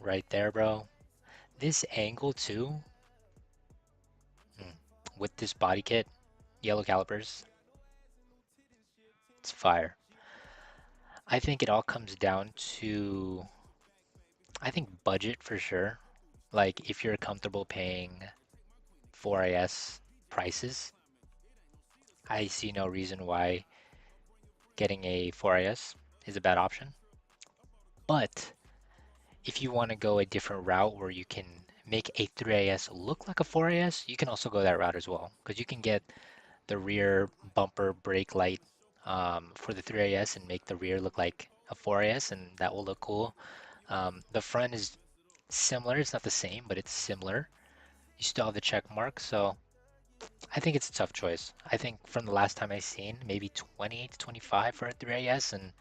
right there, bro. This angle too, mm, with this body kit, yellow calipers, it's fire. I think it all comes down to I think budget for sure. Like if you're comfortable paying 4IS prices, I see no reason why getting a 4IS is a bad option. But if you want to go a different route where you can make a 3IS look like a 4IS, you can also go that route as well. Because you can get the rear bumper brake light for the 3IS and make the rear look like a 4IS, and that will look cool. The front is similar. It's not the same, but it's similar. You still have the check mark, so I think it's a tough choice. I think from the last time I seen, maybe 20 to 25 for a 3IS, and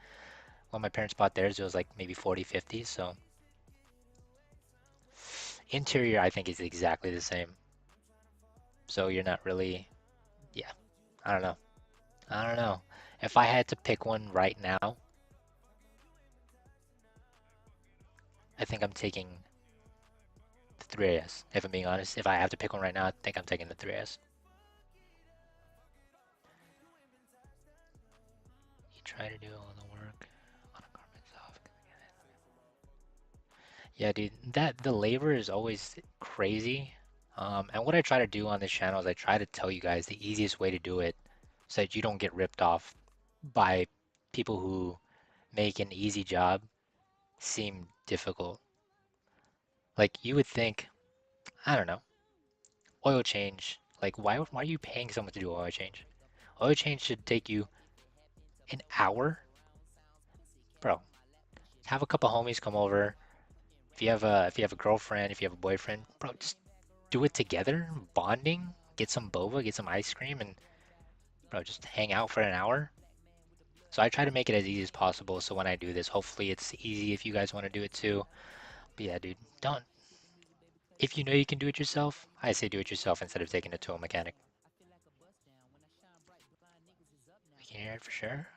when my parents bought theirs, it was like maybe 40, 50. So interior, I think is exactly the same. So you're not really, yeah, I don't know. I don't know. If I had to pick one right now, I think I'm taking the 3IS. If I'm being honest, if I have to pick one right now, I think I'm taking the 3IS. You try to do all the work on a carbon soft. Yeah, dude, that the labor is always crazy. And what I try to do on this channel is I try to tell you guys the easiest way to do it so that you don't get ripped off by people who make an easy job seem difficult. Like you would think, I don't know, oil change. Like why are you paying someone to do oil change? Oil change should take you an hour, bro. Have a couple homies come over. If you have a girlfriend, if you have a boyfriend, bro, just do it together, bonding, get some boba, get some ice cream, and bro, just hang out for an hour. So I try to make it as easy as possible. So when I do this, hopefully it's easy if you guys want to do it too. But yeah, dude, don't. If you know you can do it yourself, I say do it yourself instead of taking it to a mechanic. I can hear it for sure.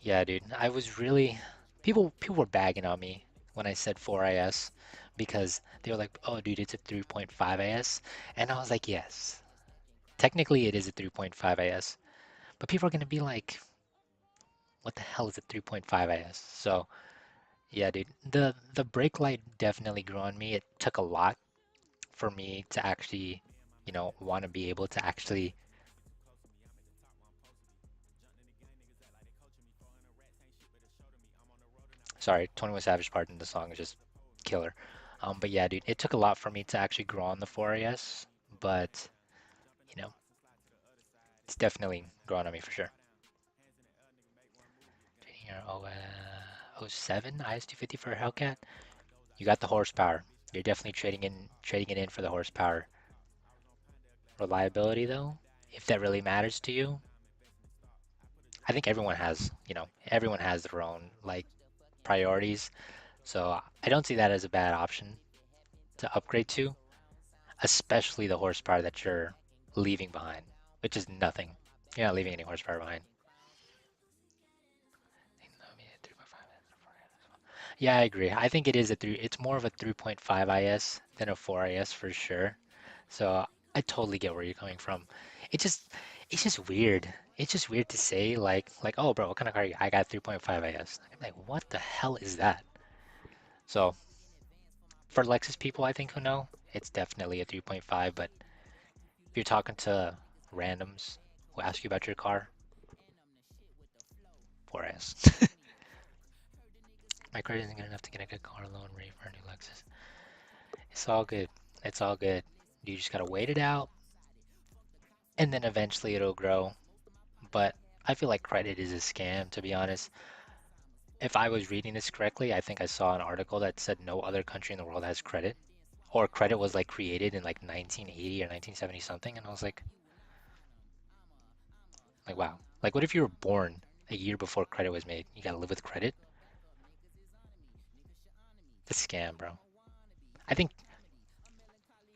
Yeah, dude, I was really people were bagging on me when I said 4IS because they were like, "Oh, dude, it's a 3.5 IS," and I was like, "Yes, technically it is a 3.5 IS." But people are gonna be like, what the hell is a 3.5 IS? So yeah, dude, the brake light definitely grew on me. It took a lot for me to actually, want to be able to actually. Sorry, 21 Savage part in the song is just killer. But yeah, dude, it took a lot for me to actually grow on the 4AS, but you know, it's definitely growing on me for sure. Here, oh 07 IS250 for a Hellcat. You got the horsepower. You're definitely trading it in for the horsepower. Reliability though, if that really matters to you, I think everyone has their own like priorities. So I don't see that as a bad option to upgrade to, especially the horsepower that you're leaving behind, which is nothing. You're not leaving any horsepower behind. Yeah, I agree. I think it is a three. It's more of a 3.5 IS than a 4 IS for sure. So I totally get where you're coming from. It just, it's just weird. It's just weird to say like, oh, bro, what kind of car? I got 3.5 IS. I'm like, what the hell is that? So for Lexus people, I think who know, it's definitely a 3.5. But if you're talking to randoms who ask you about your car, 4S. My credit isn't good enough to get a good car loan rate for a new Lexus. It's all good. It's all good. You just gotta wait it out, and then eventually it'll grow. But I feel like credit is a scam, to be honest. If I was reading this correctly, I think I saw an article that said no other country in the world has credit, or credit was like created in like 1980 or 1970 something. And I was like, wow. Like, what if you were born? a year before credit was made. You gotta live with credit. It's a scam, bro. I think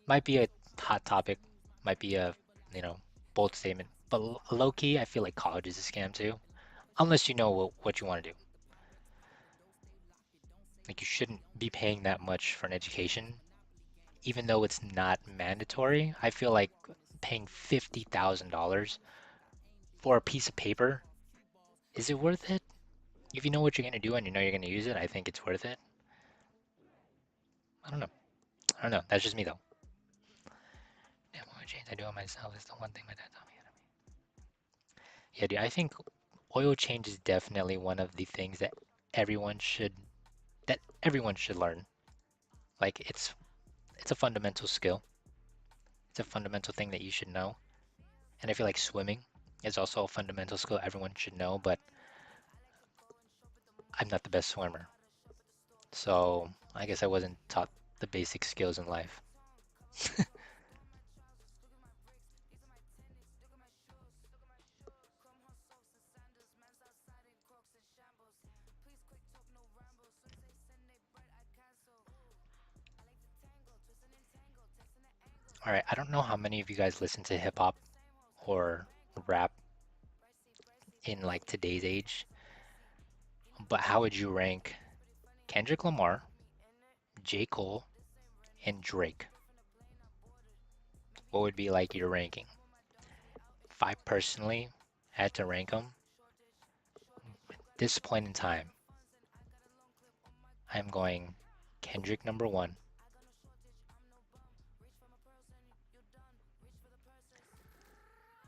might be a hot topic, might be a, you know, bold statement, but low key, I feel like college is a scam too. Unless you know what you want to do. Like you shouldn't be paying that much for an education, even though it's not mandatory. I feel like paying $50,000 for a piece of paper, is it worth it? If you know what you're gonna do and you know you're gonna use it, I think it's worth it. I don't know. I don't know. That's just me though. Damn, what change I do it myself is the one thing my dad taught me. Yeah, dude, I think oil change is definitely one of the things that everyone should everyone should learn. Like it's a fundamental skill. It's a fundamental thing that you should know. And I feel like swimming is also a fundamental skill everyone should know, but I'm not the best swimmer. So I guess I wasn't taught the basic skills in life. All right, I don't know how many of you guys listen to hip hop or rap in like today's age, but how would you rank Kendrick Lamar, J. Cole, and Drake? What would be like your ranking? If I personally had to rank them, this point in time, I'm going Kendrick number one,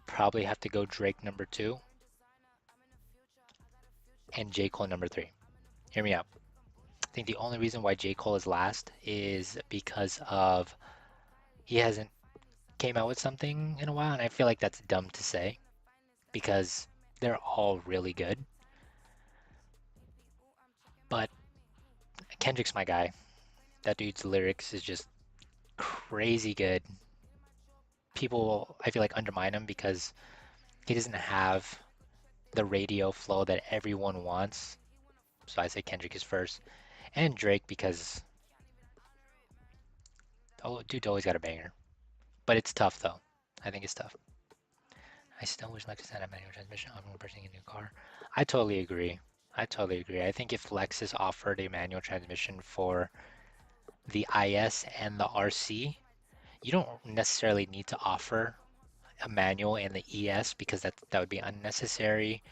probably have to go Drake number two, and J. Cole number three. Hear me out. I think the only reason why J. Cole is last is because of he hasn't came out with something in a while, and I feel like that's dumb to say because they're all really good. But Kendrick's my guy. That dude's lyrics is just crazy good. People, I feel like, undermine him because he doesn't have the radio flow that everyone wants. So I say Kendrick is first. And Drake because, oh, dude always got a banger. But it's tough, though. I think it's tough. I still wish Lexus had a manual transmission on when purchasing a new car. I totally agree. I totally agree. I think if Lexus offered a manual transmission for the IS and the RC, you don't necessarily need to offer a manual in the ES because that would be unnecessary.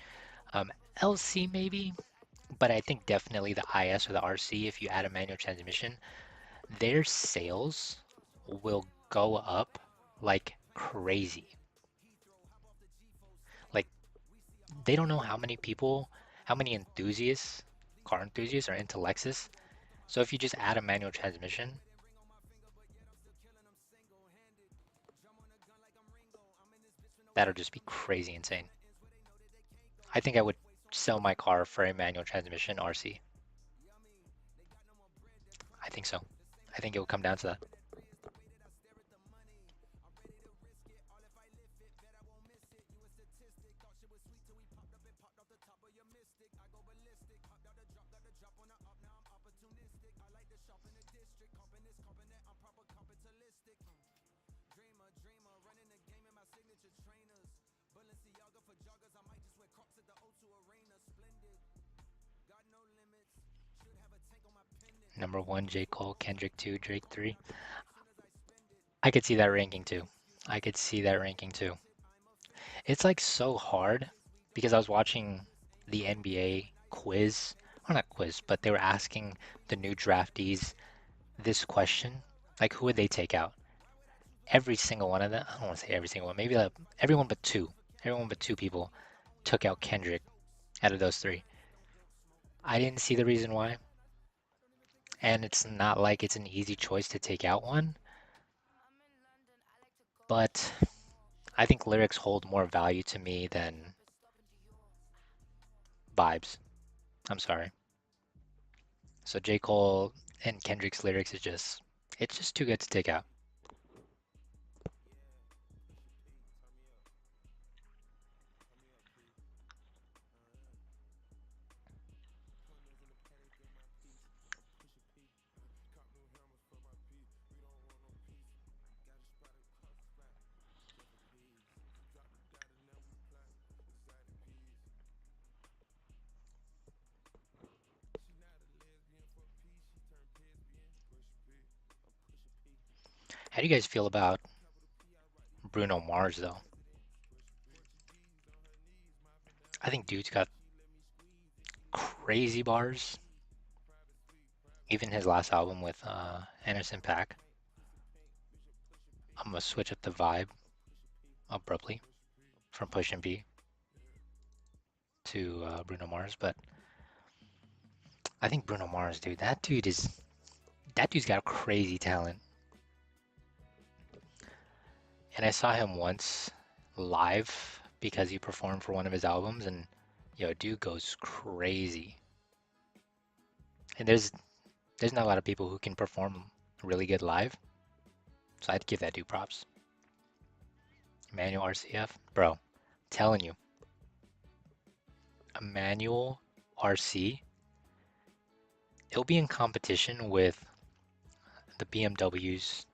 LC maybe, but I think definitely the IS or the RC, if you add a manual transmission, their sales will go up like crazy. Like they don't know how many people, how many enthusiasts, car enthusiasts are into Lexus. So if you just add a manual transmission, that'll just be crazy insane. I think I would sell my car for a manual transmission RC. I think so. I think it will come down to that. Number one, J. Cole, Kendrick two, Drake three. I could see that ranking too. I could see that ranking too. It's like so hard because I was watching the NBA quiz, or not quiz, but they were asking the new draftees this question, like who would they take out? Every single one of them, I don't want to say every single one, maybe like everyone but two people took out Kendrick out of those three. I didn't see the reason why, and it's not like it's an easy choice to take out one, but I think lyrics hold more value to me than vibes. I'm sorry. So J. Cole and Kendrick's lyrics is just, it's just too good to take out. How do you guys feel about Bruno Mars though? I think dude's got crazy bars. Even his last album with Anderson .Paak. I'm gonna switch up the vibe abruptly from Push and B to Bruno Mars, but I think Bruno Mars, dude, that dude's got crazy talent. And I saw him once live because he performed for one of his albums, and yo, dude goes crazy. And there's not a lot of people who can perform really good live, so I'd give that dude props. Emmanuel RCF, bro, telling you, Emmanuel RC, he'll be in competition with the BMWs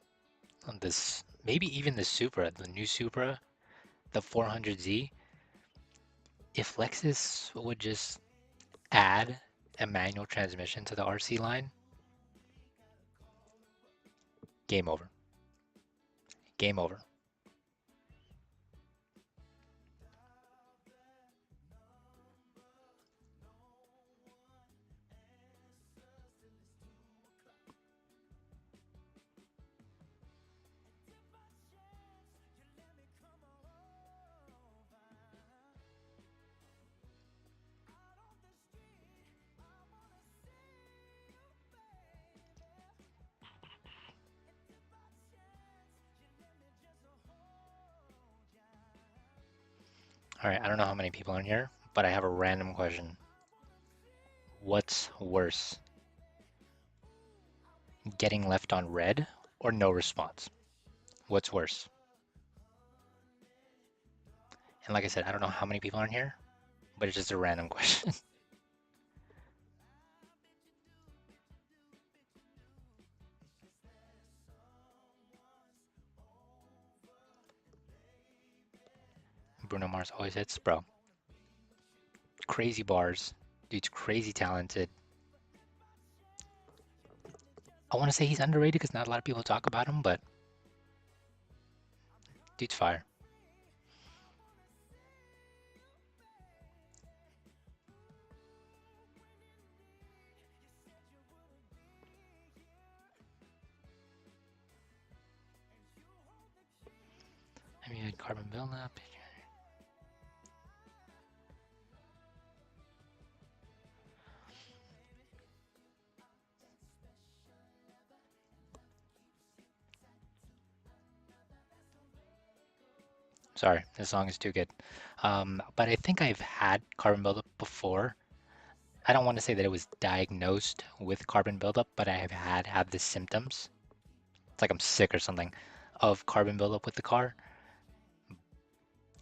on this, maybe even the Supra, the new Supra, the 400Z. If Lexus would just add a manual transmission to the RC line, game over. Game over. All right, I don't know how many people are in here, but I have a random question. What's worse, getting left on red or no response? What's worse? And like I said, I don't know how many people are in here, but it's just a random question. Bruno Mars always hits, bro. Crazy bars. Dude's crazy talented. I want to say he's underrated because not a lot of people talk about him, but dude's fire. I mean, carbon buildup. Sorry, this song is too good. But I think I've had carbon buildup before. I don't want to say that it was diagnosed with carbon buildup, but I have had the symptoms. It's like I'm sick or something of carbon buildup with the car,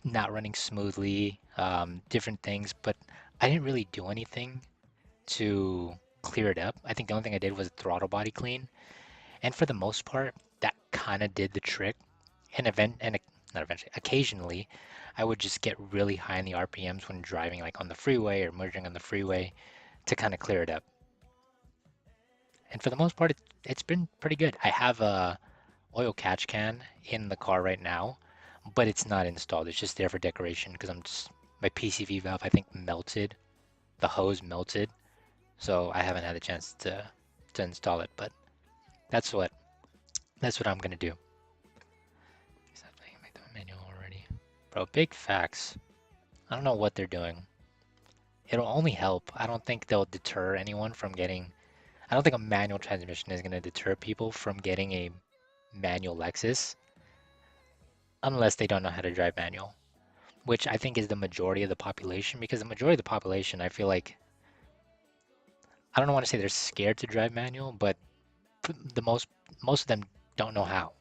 not running smoothly, different things. But I didn't really do anything to clear it up. I think the only thing I did was throttle body clean, and for the most part, that kind of did the trick. And not eventually, occasionally, I would just get really high in the RPMs when driving, like on the freeway or merging on the freeway, to kind of clear it up. And for the most part, it's been pretty good. I have a oil catch can in the car right now, but it's not installed. It's just there for decoration because my PCV valve I think melted. The hose melted, so I haven't had a chance to install it. But that's what that's what I'm gonna do. Make the manual already, bro. Big facts. I don't know what they're doing. It'll only help. I don't think they'll deter anyone from getting. I don't think a manual transmission is gonna deter people from getting a manual Lexus unless they don't know how to drive manual, which I think is the majority of the population. Because the majority of the population, I feel like, I don't want to say they're scared to drive manual, but the most of them don't know how.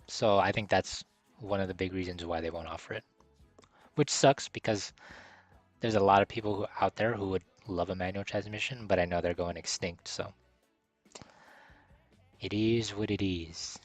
So I think that's one of the big reasons why they won't offer it, which sucks because there's a lot of people out there who would love a manual transmission, but I know they're going extinct. So it is what it is.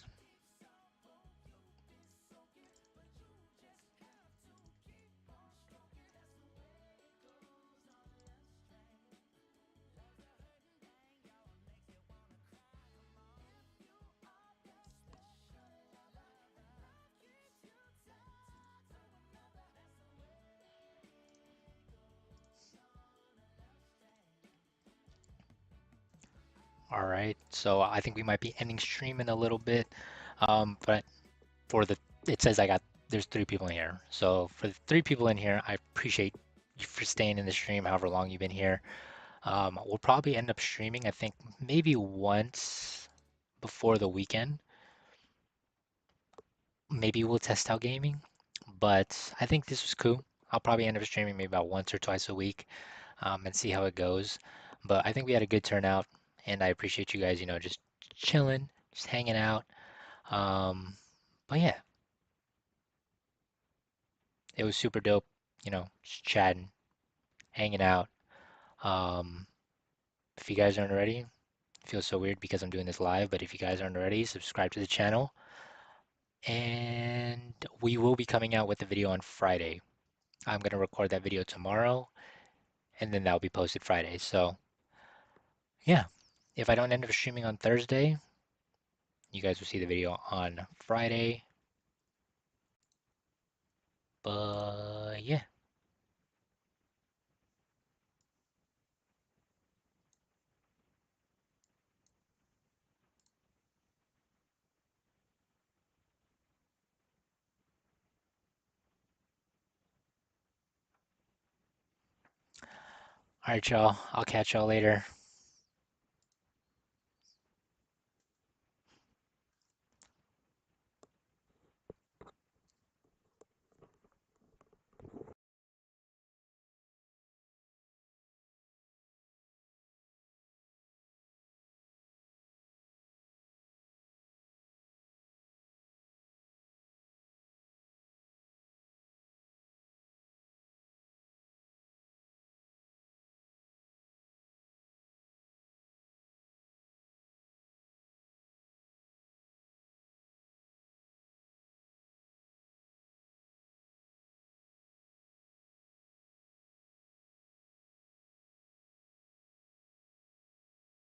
All right. So I think we might be ending stream in a little bit. But for the it says I got there's three people in here. So for the three people in here, I appreciate you for staying in the stream however long you've been here. We'll probably end up streaming, I think maybe once before the weekend. Maybe we'll test out gaming, but I think this was cool. I'll probably end up streaming maybe about once or twice a week, and see how it goes. But I think we had a good turnout, and I appreciate you guys, just chilling, just hanging out. Um, but yeah, it was super dope, just chatting, hanging out. Um, if you guys aren't already, it feels so weird because I'm doing this live, but if you guys aren't already, subscribe to the channel, and we will be coming out with the video on Friday. I'm gonna record that video tomorrow, and then that'll be posted Friday. So yeah, if I don't end up streaming on Thursday, you guys will see the video on Friday. But yeah. All right, y'all. I'll catch y'all later.